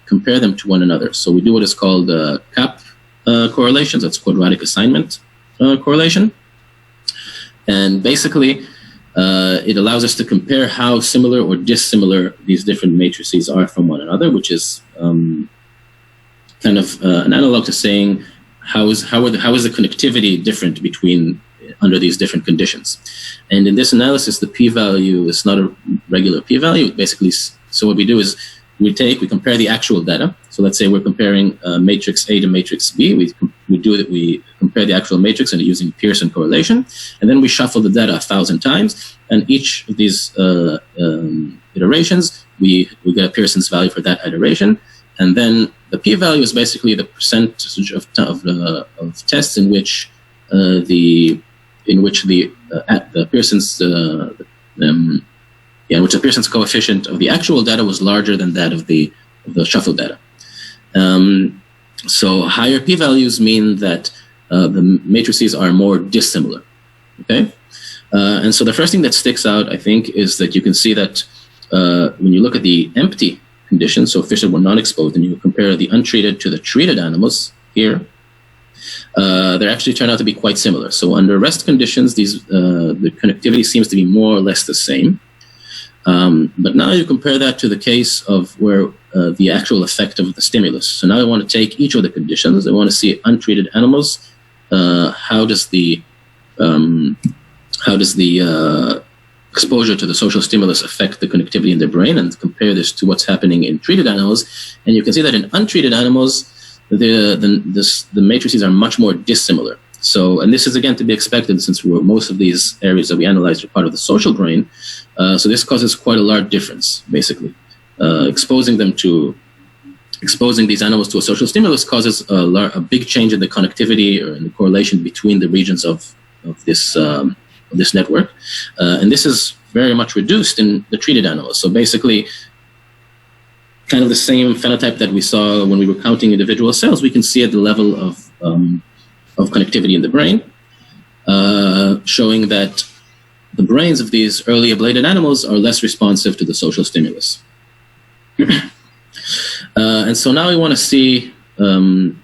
compare them to one another. So we do what is called CAP correlations. That's quadratic assignment correlation. And basically, it allows us to compare how similar or dissimilar these different matrices are from one another, which is kind of an analog to saying how is the connectivity different between under these different conditions. And in this analysis, the p-value is not a regular p-value. Basically, so what we do is we compare the actual data. So let's say we're comparing matrix A to matrix B. We compare the actual matrix and using Pearson correlation, and then we shuffle the data 1,000 times. And each of these iterations, we get a Pearson's value for that iteration. And then the p-value is basically the percentage of tests in which the Pearson's which the Pearson's coefficient of the actual data was larger than that of the shuffled data. So higher p-values mean that the matrices are more dissimilar. Okay, and so the first thing that sticks out, I think, is that you can see that when you look at the empty conditions, so fish that were non-exposed, and you compare the untreated to the treated animals here, they actually turn out to be quite similar. So under rest conditions, the connectivity seems to be more or less the same. But now you compare that to the case of where the actual effect of the stimulus. So now I want to take each of the conditions. I want to see untreated animals. How does the exposure to the social stimulus affect the connectivity in the brain, and compare this to what's happening in treated animals. And you can see that in untreated animals, the matrices are much more dissimilar. So, and this is again to be expected since most of these areas that we analyzed are part of the social brain. So this causes quite a large difference, basically. Exposing these animals to a social stimulus causes a big change in the connectivity or in the correlation between the regions of this network. And this is very much reduced in the treated animals. So basically, kind of the same phenotype that we saw when we were counting individual cells, we can see at the level of connectivity in the brain, showing that the brains of these early ablated animals are less responsive to the social stimulus. And so now we want to see, wanted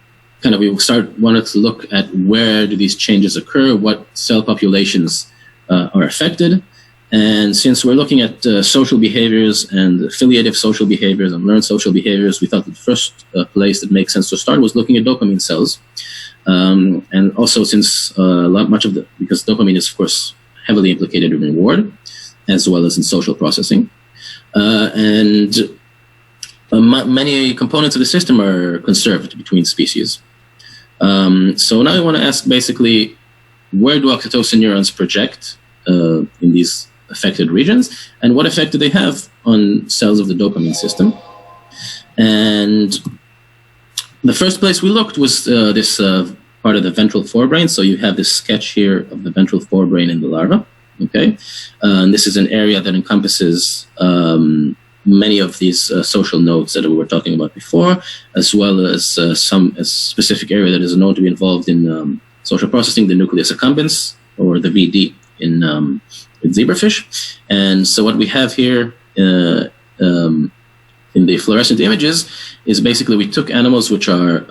to look at where do these changes occur, what cell populations are affected. And since we're looking at social behaviors and affiliative social behaviors and learned social behaviors, we thought that the first place that makes sense to start was looking at dopamine cells. And also since because dopamine is, of course, heavily implicated in reward, as well as in social processing. Many components of the system are conserved between species. So now I want to ask basically, where do oxytocin neurons project in these affected regions, and what effect do they have on cells of the dopamine system? And the first place we looked was this part of the ventral forebrain. So you have this sketch here of the ventral forebrain in the larva. Okay, and this is an area that encompasses many of these social nodes that we were talking about before, as well as a specific area that is known to be involved in social processing, the nucleus accumbens, or the VD in zebrafish. And so what we have here in the fluorescent images is basically we took animals which are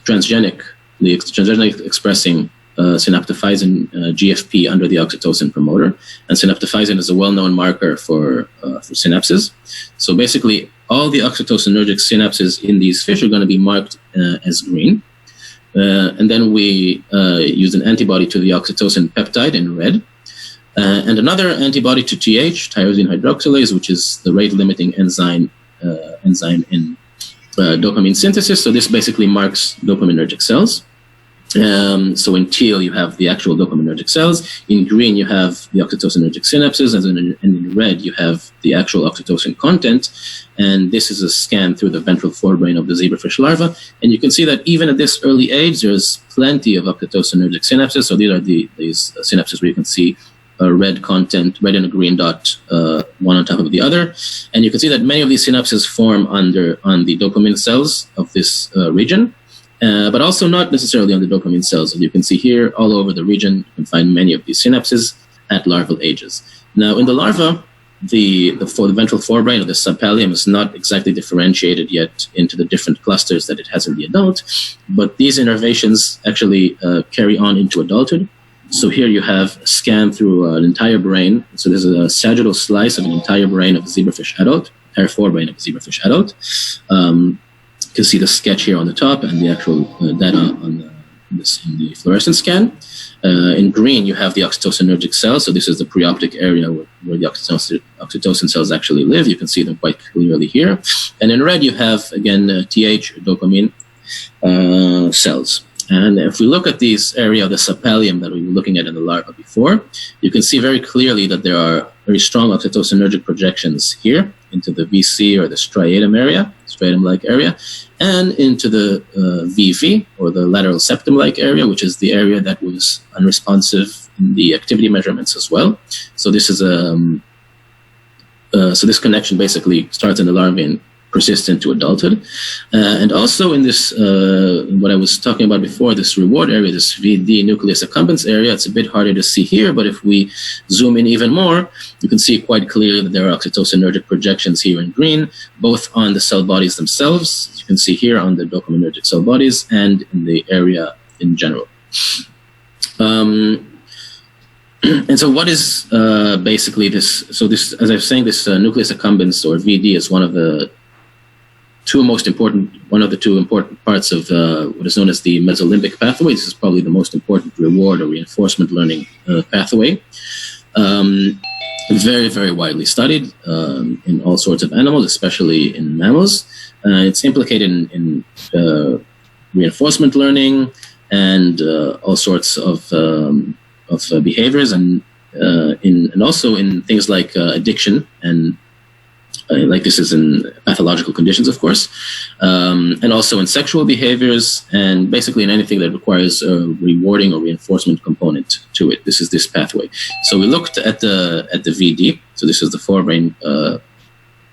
transgenic expressing synaptophysin GFP under the oxytocin promoter, and synaptophysin is a well-known marker for synapses. So basically, all the oxytocinergic synapses in these fish are going to be marked as green, and then we use an antibody to the oxytocin peptide in red, and another antibody to tyrosine hydroxylase, which is the rate-limiting enzyme in dopamine synthesis. So this basically marks dopaminergic cells. So in teal, you have the actual dopaminergic cells. In green, you have the oxytocinergic synapses, and in red, you have the actual oxytocin content. And this is a scan through the ventral forebrain of the zebrafish larva. And you can see that even at this early age, there's plenty of oxytocinergic synapses. So these are these synapses where you can see a red content, red and a green dot, one on top of the other. And you can see that many of these synapses form on the dopamine cells of this region. But also not necessarily on the dopamine cells. As you can see here, all over the region, you can find many of these synapses at larval ages. Now, in the larva, the ventral forebrain or the subpallium is not exactly differentiated yet into the different clusters that it has in the adult, but these innervations actually carry on into adulthood. So here you have a scan through an entire brain. So there's a sagittal slice of an entire brain of a zebrafish adult, entire forebrain of a zebrafish adult. You can see the sketch here on the top and the actual data on in the fluorescent scan. In green, you have the oxytocinergic cells. So this is the preoptic area where the oxytocin cells actually live. You can see them quite clearly here. And in red, you have, again, TH, dopamine cells. And if we look at this area of the subpallium that we were looking at in the larva before, you can see very clearly that there are very strong oxytocinergic projections here into the VC or the striatum area, striatum-like area, and into the VV or the lateral septum-like area, which is the area that was unresponsive in the activity measurements as well. So this is so this connection basically starts in the larvae and persists into adulthood. And also in this, what I was talking about before, this reward area, this VD nucleus accumbens area, it's a bit harder to see here, but if we zoom in even more, you can see quite clearly that there are oxytocinergic projections here in green, both on the cell bodies themselves, as you can see here on the dopaminergic cell bodies, and in the area in general. And so what is basically this? So this, as I was saying, this nucleus accumbens or VD is one of the two important parts of what is known as the mesolimbic pathway. This is probably the most important reward or reinforcement learning pathway. Very, very widely studied in all sorts of animals, especially in mammals. It's implicated in reinforcement learning and all sorts of behaviors, and also in things like addiction and like this is in pathological conditions, of course, and also in sexual behaviors, and basically in anything that requires a rewarding or reinforcement component to it. This is this pathway. So we looked at the VD. So this is the forebrain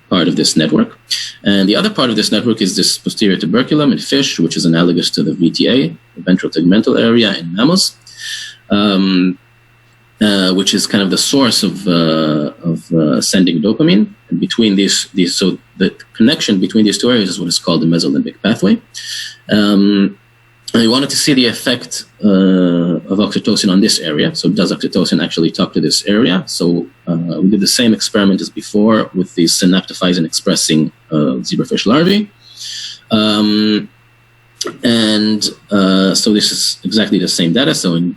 part of this network, and the other part of this network is this posterior tuberculum in fish, which is analogous to the VTA, the ventral tegmental area in mammals. Which is kind of the source of sending dopamine. And between these, so the connection between these two areas is what is called the mesolimbic pathway. And we wanted to see the effect of oxytocin on this area. So does oxytocin actually talk to this area? So we did the same experiment as before with these synaptophysin expressing zebrafish larvae. So this is exactly the same data. So in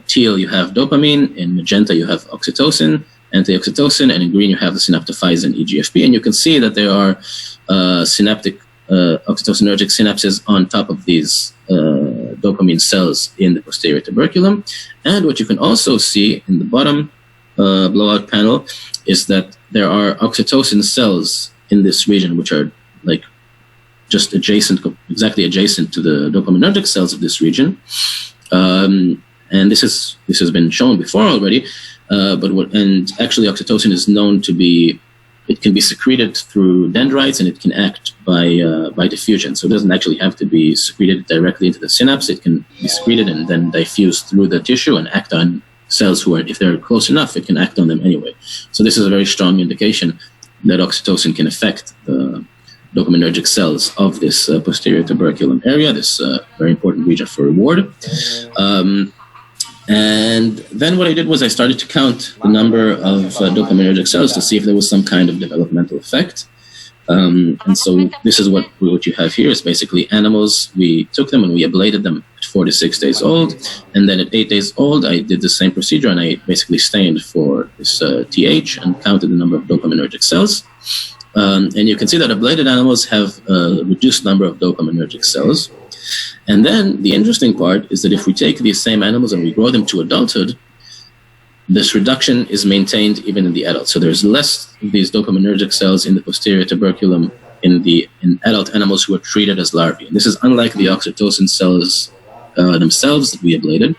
teal you have dopamine, in magenta you have oxytocin, antioxytocin, and in green you have the synaptophysin EGFP. And you can see that there are synaptic oxytocinergic synapses on top of these dopamine cells in the posterior tuberculum. And what you can also see in the bottom blowout panel is that there are oxytocin cells in this region, which are like just exactly adjacent to the dopaminergic cells of this region. And this has been shown before already, and actually oxytocin is known to be, it can be secreted through dendrites and it can act by diffusion. So it doesn't actually have to be secreted directly into the synapse. It can be secreted and then diffuse through the tissue and act on cells who are, if they're close enough, it can act on them anyway. So this is a very strong indication that oxytocin can affect the dopaminergic cells of this posterior tuberculum area, this very important region for reward. And then what I did was I started to count the number of dopaminergic cells to see if there was some kind of developmental effect. And so this is what you have here is basically animals. We took them and we ablated them at 4 to 6 days old. And then at 8 days old, I did the same procedure and I basically stained for this TH and counted the number of dopaminergic cells. And you can see that ablated animals have a reduced number of dopaminergic cells. And then the interesting part is that if we take these same animals and we grow them to adulthood, this reduction is maintained even in the adult. So there's less of these dopaminergic cells in the posterior tuberculum in adult animals who are treated as larvae. And this is unlike the oxytocin cells themselves that we ablated.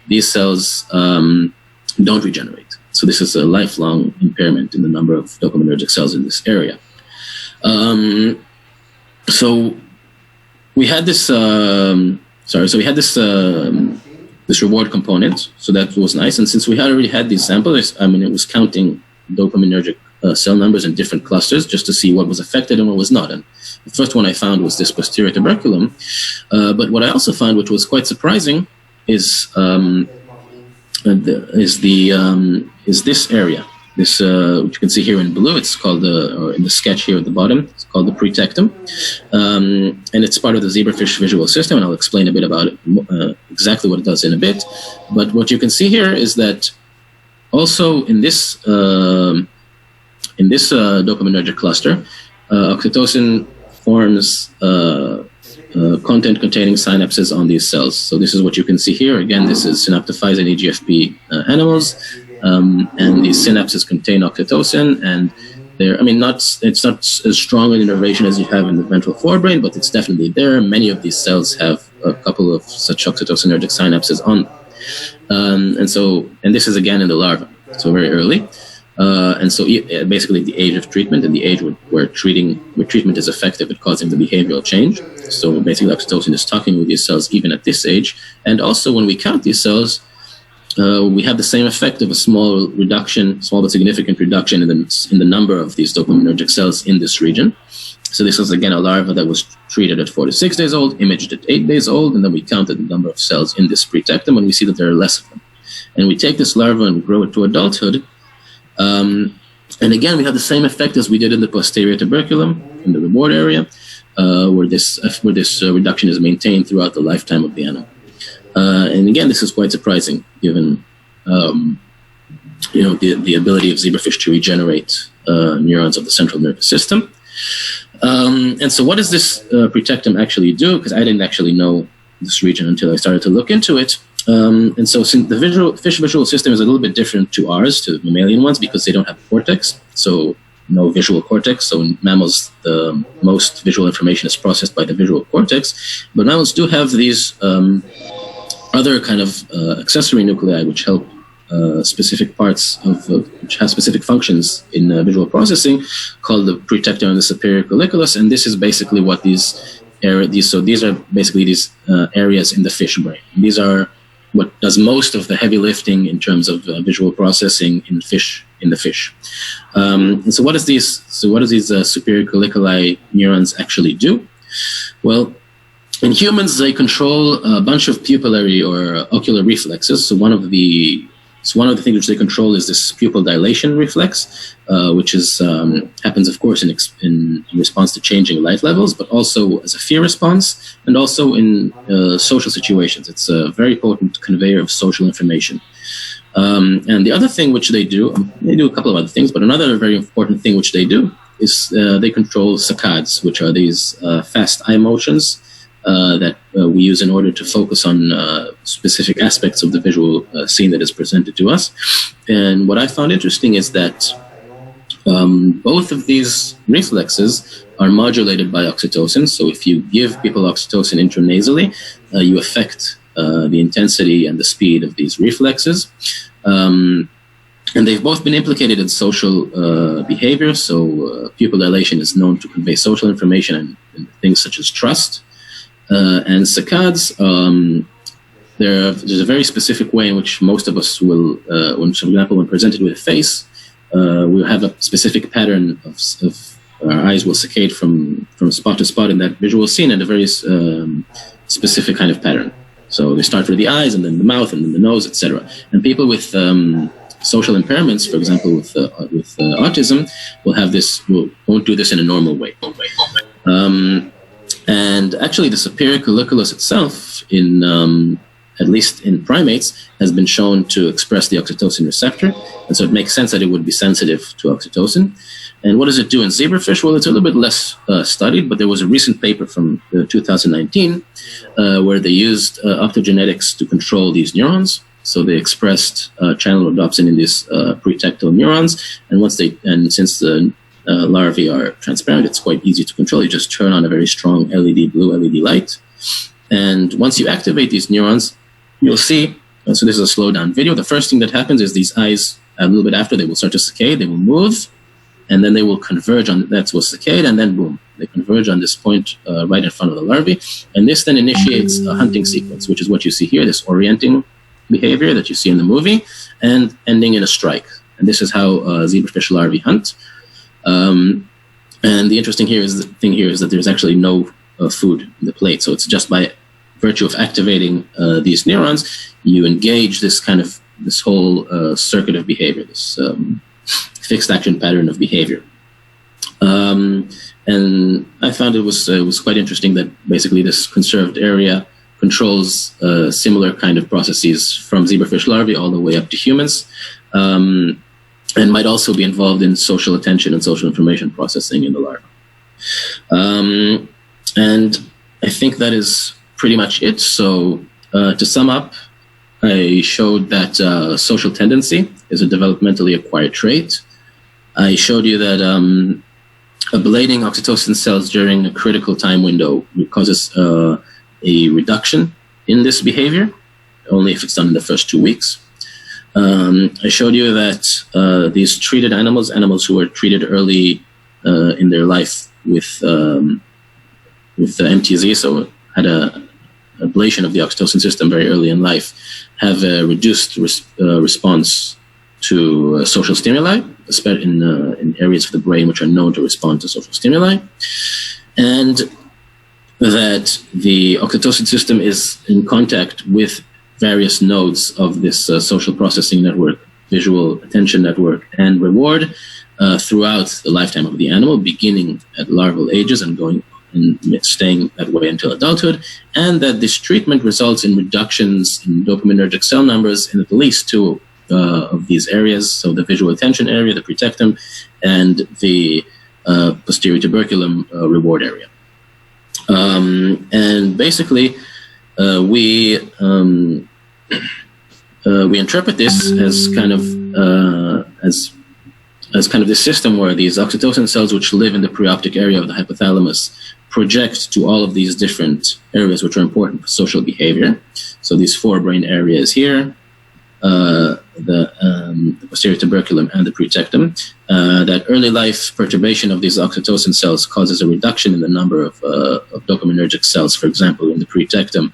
These cells don't regenerate. So this is a lifelong impairment in the number of dopaminergic cells in this area. So we had this. This reward component. So that was nice. And since we had already had these samples, it was counting dopaminergic cell numbers in different clusters just to see what was affected and what was not. And the first one I found was this posterior tuberculum. But what I also found, which was quite surprising, is this area. This, which you can see here in blue, it's called or in the sketch here at the bottom, it's called the pretectum. And it's part of the zebrafish visual system, and I'll explain a bit about it, exactly what it does in a bit. But what you can see here is that also in this dopaminergic cluster, oxytocin forms content-containing synapses on these cells. So this is what you can see here. Again, this is synaptophytes and EGFP animals. And these synapses contain oxytocin, and it's not as strong an innervation as you have in the ventral forebrain, but it's definitely there. Many of these cells have a couple of such oxytocinergic synapses on them. And this is again in the larva, so very early. And so basically the age of treatment and the age where treatment is effective at causing the behavioral change. So basically oxytocin is talking with these cells even at this age. And also when we count these cells, we have the same effect of a small but significant reduction in the number of these dopaminergic cells in this region. So this is again a larva that was treated at 4 to 6 days old, imaged at 8 days old, and then we counted the number of cells in this pretectum, and we see that there are less of them. And we take this larva and grow it to adulthood. And again, we have the same effect as we did in the posterior tuberculum, in the reward area, where this reduction is maintained throughout the lifetime of the animal. And again, this is quite surprising, given the ability of zebrafish to regenerate neurons of the central nervous system. And so, what does this pretectum actually do? Because I didn't actually know this region until I started to look into it. And so, since the fish visual system is a little bit different to ours, to mammalian ones, because they don't have a cortex. So, no visual cortex. So in mammals, the most visual information is processed by the visual cortex. But mammals do have these other kind of accessory nuclei which help specific parts which have specific functions in visual processing, called the pretectum and the superior colliculus. And this is basically what these are basically these areas in the fish brain. And these are what does most of the heavy lifting in terms of visual processing in the fish. And so what does these superior colliculi neurons actually do? Well, in humans, they control a bunch of pupillary or ocular reflexes. So one of the things which they control is this pupil dilation reflex, which happens, of course, in response to changing light levels, but also as a fear response, and also in social situations. It's a very potent conveyor of social information. And the other thing which they do a couple of other things, but another very important thing which they do is they control saccades, which are these fast eye motions that we use in order to focus on specific aspects of the visual scene that is presented to us. And what I found interesting is that both of these reflexes are modulated by oxytocin. So if you give people oxytocin intranasally, you affect the intensity and the speed of these reflexes. And they've both been implicated in social behavior. So pupil dilation is known to convey social information and things such as trust. And saccades, there's a very specific way in which most of us will, for example, when presented with a face, we'll have a specific pattern of our eyes will saccade from spot to spot in that visual scene, and a very specific kind of pattern. So they start with the eyes, and then the mouth, and then the nose, etc. And people with social impairments, for example, with autism, won't do this in a normal way. And actually, the superior colliculus itself, at least in primates, has been shown to express the oxytocin receptor. And so it makes sense that it would be sensitive to oxytocin. And what does it do in zebrafish? Well, it's a little bit less studied, but there was a recent paper from 2019 where they used optogenetics to control these neurons. So they expressed channel rhodopsin in these pretectal neurons. And since the larvae are transparent, it's quite easy to control. You just turn on a very strong blue LED light. And once you activate these neurons, you'll see, so this is a slow down video. The first thing that happens is these eyes, a little bit after, they will start to saccade, they will move, and then they will converge on, that's what saccade, and then boom, they converge on this point right in front of the larvae. And this then initiates a hunting sequence, which is what you see here, this orienting behavior that you see in the movie, and ending in a strike. And this is how zebrafish larvae hunt. And the interesting thing here is that there's actually no food in the plate. So it's just by virtue of activating these neurons, you engage this whole circuit of behavior, this fixed action pattern of behavior. And I found it was quite interesting that basically this conserved area controls similar kind of processes from zebrafish larvae all the way up to humans, and might also be involved in social attention and social information processing in the larva. And I think that is pretty much it. So to sum up, I showed that social tendency is a developmentally acquired trait. I showed you that ablating oxytocin cells during a critical time window causes a reduction in this behavior, only if it's done in the first 2 weeks. I showed you that these treated animals who were treated early in their life with the MTZ, so had a ablation of the oxytocin system very early in life, have a reduced response to social stimuli, especially in areas of the brain which are known to respond to social stimuli, and that the oxytocin system is in contact with various nodes of this social processing network, visual attention network, and reward throughout the lifetime of the animal, beginning at larval ages and going and staying that way until adulthood, and that this treatment results in reductions in dopaminergic cell numbers in at least 2 of these areas, so the visual attention area, the pretectum, and the posterior tuberculum reward area. And basically, we interpret this as kind of this system where these oxytocin cells, which live in the preoptic area of the hypothalamus, project to all of these different areas which are important for social behavior. So these 4 brain areas here, the posterior tuberculum and the pretectum, that early life perturbation of these oxytocin cells causes a reduction in the number of dopaminergic cells, for example, in the pretectum,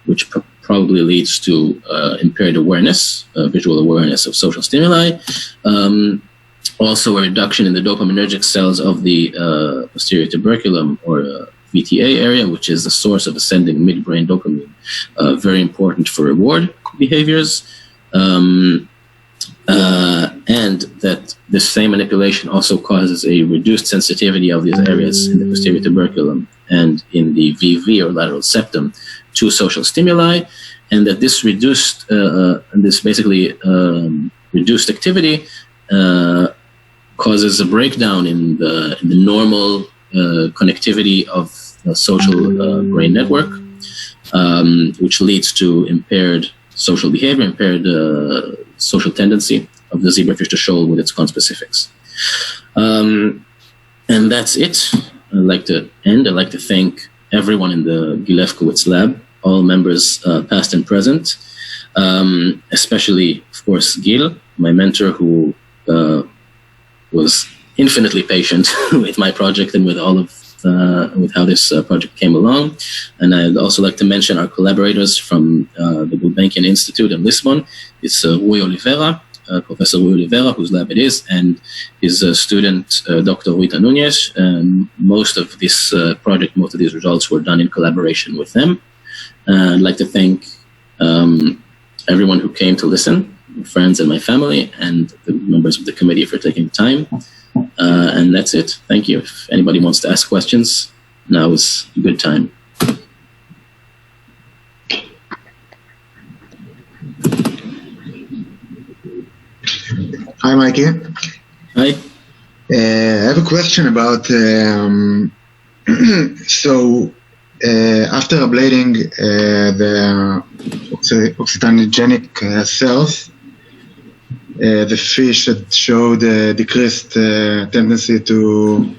which probably leads to impaired awareness, visual awareness of social stimuli. Also a reduction in the dopaminergic cells of the posterior tuberculum or VTA area, which is the source of ascending midbrain dopamine, very important for reward behaviors. And that this same manipulation also causes a reduced sensitivity of these areas in the posterior tuberculum and in the VV or lateral septum to social stimuli, and that this reduced reduced activity causes a breakdown in the normal connectivity of the social brain network, which leads to impaired social behavior, impaired social tendency of the zebrafish to shoal with its conspecifics. And that's it. I'd like to end. I'd like to thank everyone in the Gil Lefkowitz lab, all members past and present, especially, of course, Gil, my mentor, who was infinitely patient with my project and with all of with how this project came along. And I'd also like to mention our collaborators from the Gulbenkian Institute in Lisbon. It's Rui Oliveira, Professor Rui Oliveira, whose lab it is, and his student, Dr. Rita Nunez. And most of this project, most of these results were done in collaboration with them. I'd like to thank everyone who came to listen, my friends and my family, and the members of the committee for taking time. And that's it. Thank you. If anybody wants to ask questions, now is a good time. Hi, Mikey. Hi. I have a question about, after ablating the oxytocin cells, the fish had showed a decreased tendency to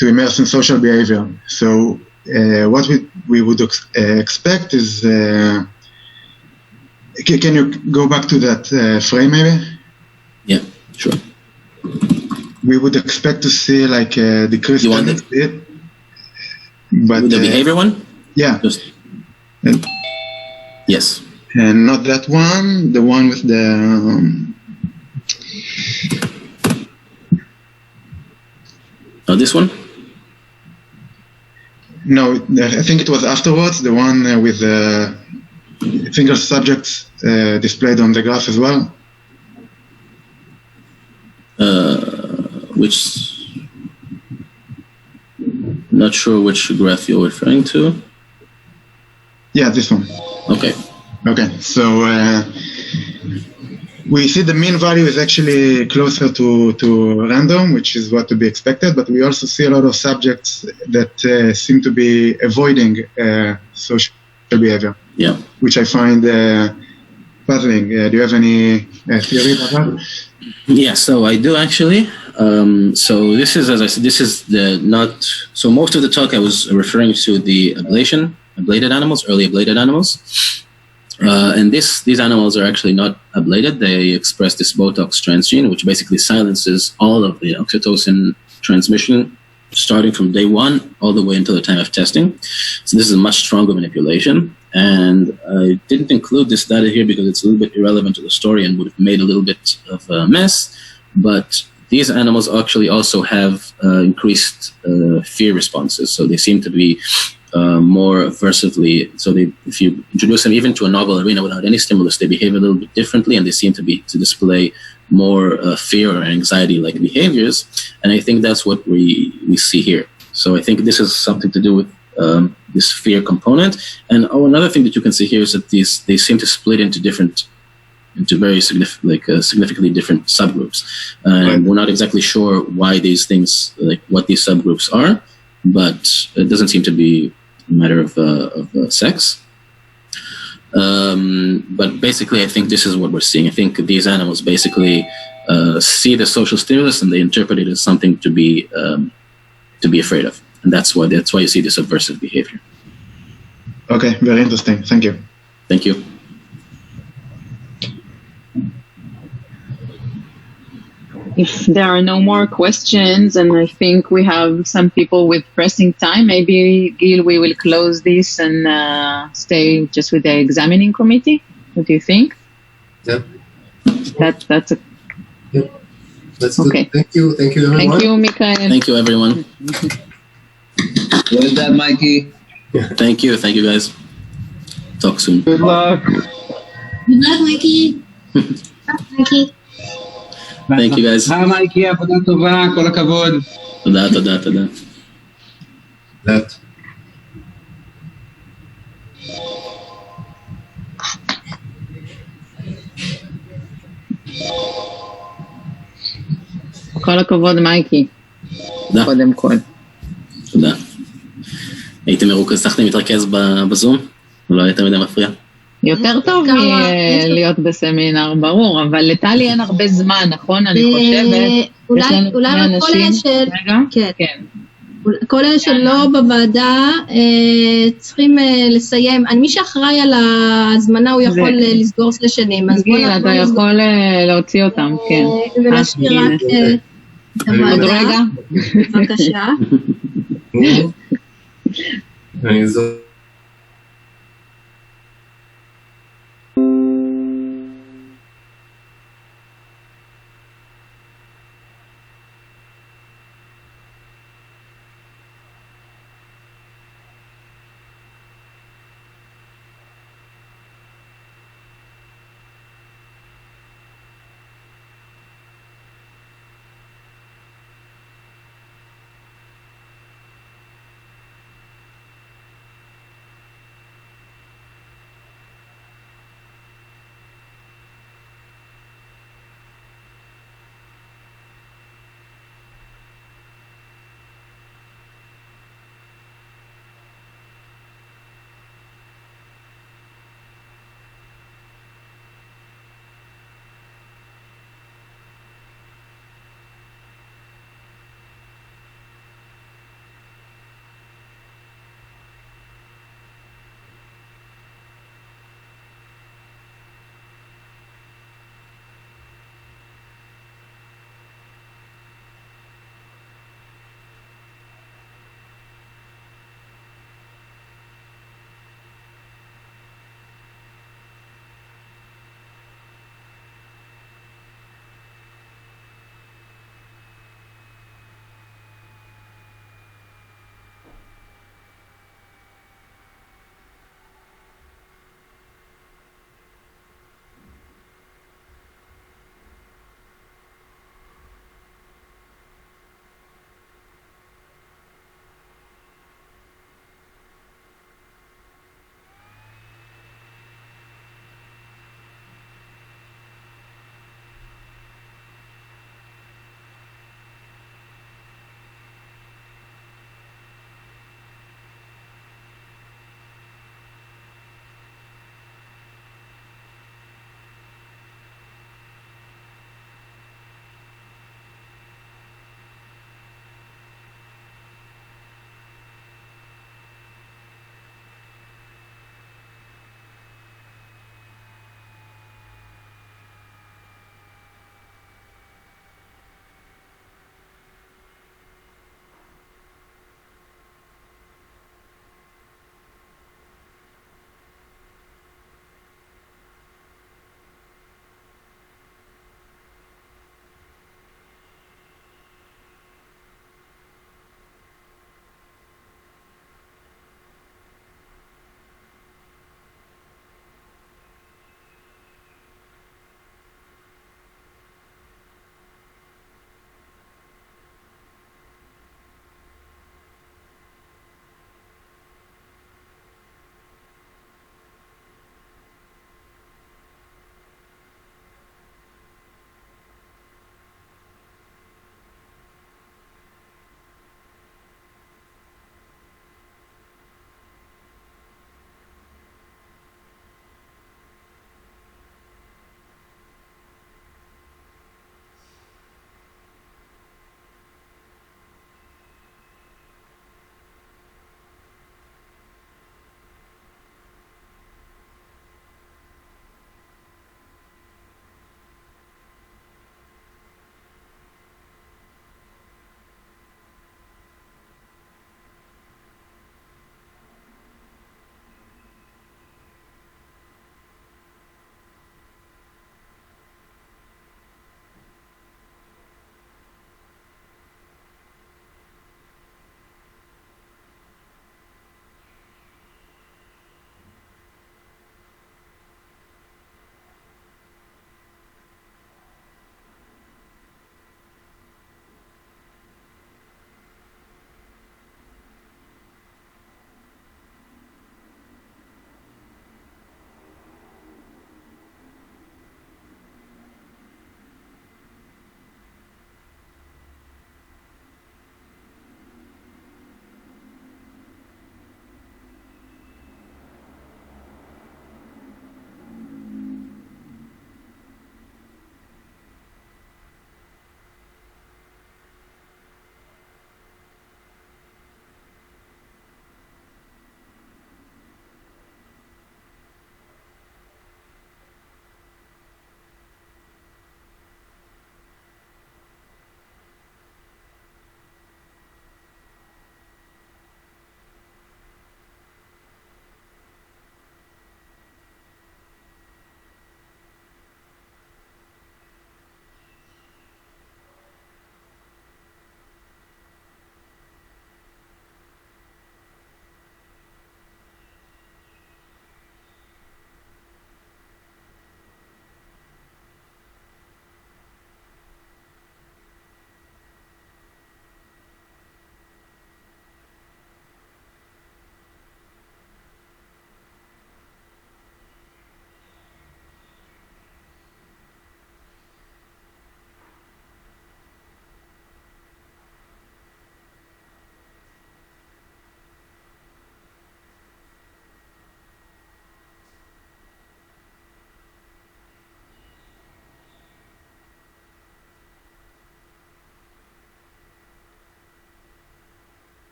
immerse in social behavior. So what we would expect is, can you go back to that frame maybe? Yeah, sure. We would expect to see like a decreased tendency. But the behavior one? Yeah. Yes. And not that one, the one with this one? No, I think it was afterwards, the one with single subjects displayed on the graph as well. Which, not sure which graph you're referring to. Yeah, this one. Okay. Okay, so we see the mean value is actually closer to random, which is what to be expected, but we also see a lot of subjects that seem to be avoiding social behavior, Yeah. which I find puzzling. Do you have any theory about that? Yeah, so I do actually. So this is, as I said, this is the not. So most of the talk I was referring to the ablated animals, early ablated animals, and these animals are actually not ablated. They express this Botox transgene, which basically silences all of the oxytocin transmission, starting from day one all the way until the time of testing. So this is a much stronger manipulation. And I didn't include this data here because it's a little bit irrelevant to the story and would have made a little bit of a mess. But these animals actually also have increased fear responses. So they seem to be more aversively. So if you introduce them even to a novel arena without any stimulus, they behave a little bit differently, and they seem to display more fear or anxiety-like behaviors. And I think that's what we see here. So I think this is something to do with this fear component. And another thing that you can see here is that they seem to split into very significantly different subgroups. And we're not exactly sure why these things, like what these subgroups are, but it doesn't seem to be a matter of sex. But basically, I think this is what we're seeing. I think these animals basically see the social stimulus and they interpret it as something to be afraid of. And that's why you see this aversive behavior. Okay, very interesting. Thank you. Thank you. If there are no more questions, and I think we have some people with pressing time, maybe, Gil, we will close this and stay just with the examining committee. What do you think? Yeah. That's a... Yep. That's okay. Good. Thank you, everyone. Thank you, Michael. Thank you, everyone. Well done, Mikey. Thank you, guys. Talk soon. Good luck. Good luck, Mikey. Mikey. Thank you, guys. מייקי, עבודה טובה, כל הכבוד. תודה. That. כל הכבוד, מייקי. תודה. קודם כל. תודה. הייתי מרוכז, הצלחתי מתרכז בזום? לא היה תמיד מפריע? יותר טוב מלהיות בסמינר, ברור, אבל לטלי אין הרבה זמן, נכון? אני חושבת. אולי כל אלה שלא בוועדה צריכים לסיים. מי שאחראי על ההזמנה הוא יכול לסגור סלשנים. גיל, אתה יכול להוציא אותם, כן. ולהשאיר רק את עוד רגע. בבקשה. אני זוכר.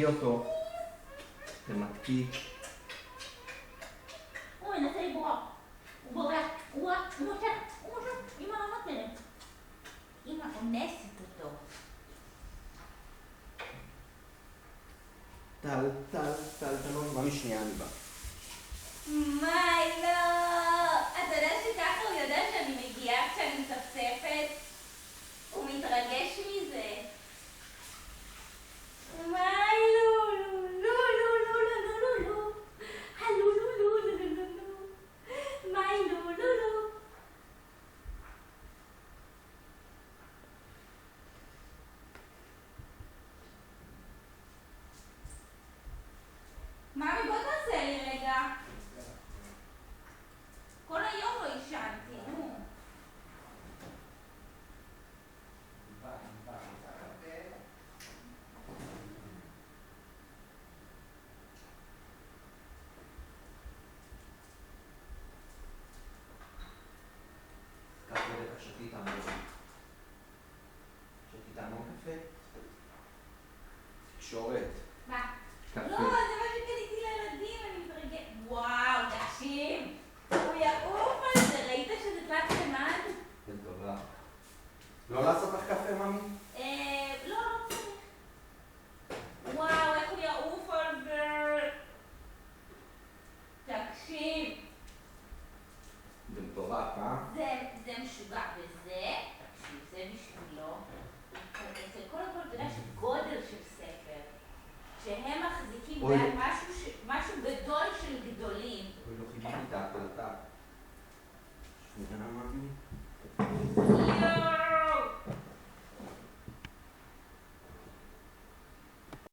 תמתקי אותו. תמתקי. הוא מנסה לברוח. הוא בורח. הוא מושך. אמא לא נותנת. אמא אונסת אותו. טל, תנוי, ממי שנייה אני בא. מאי לא! אתה יודע שככה הוא יודע שאני מגיעה כשאני מצפצפת? הוא מתרגש מזה. מאי לא! לא! הלו לא! מאי לא! מאמי, בוא תעשה לי רגע. כל היום לא ישנתי, נו. קח בטח שתית המון. שתית המון קפה? תקשורת. מה? קפה. לא, זה מה שקניתי לילדים, אני מתרגשת. וואו, תקשיב. הוא יעוף על זה, ראית שזה תלת מימד? זה טובה. לא לעשות לך קפה, ממי? לא צריך. וואו, איך הוא יעוף על זה. תקשיב. זה מטורף, זה משוגע. וזה, תקשיב, זה בשבילו. אצל כל הכל, אתה יודע שגודל של ספר, שהם מחזיקים ביד משהו גדול של גדולים. אוי, לא חיכיתי את ההקלטה. שנייה.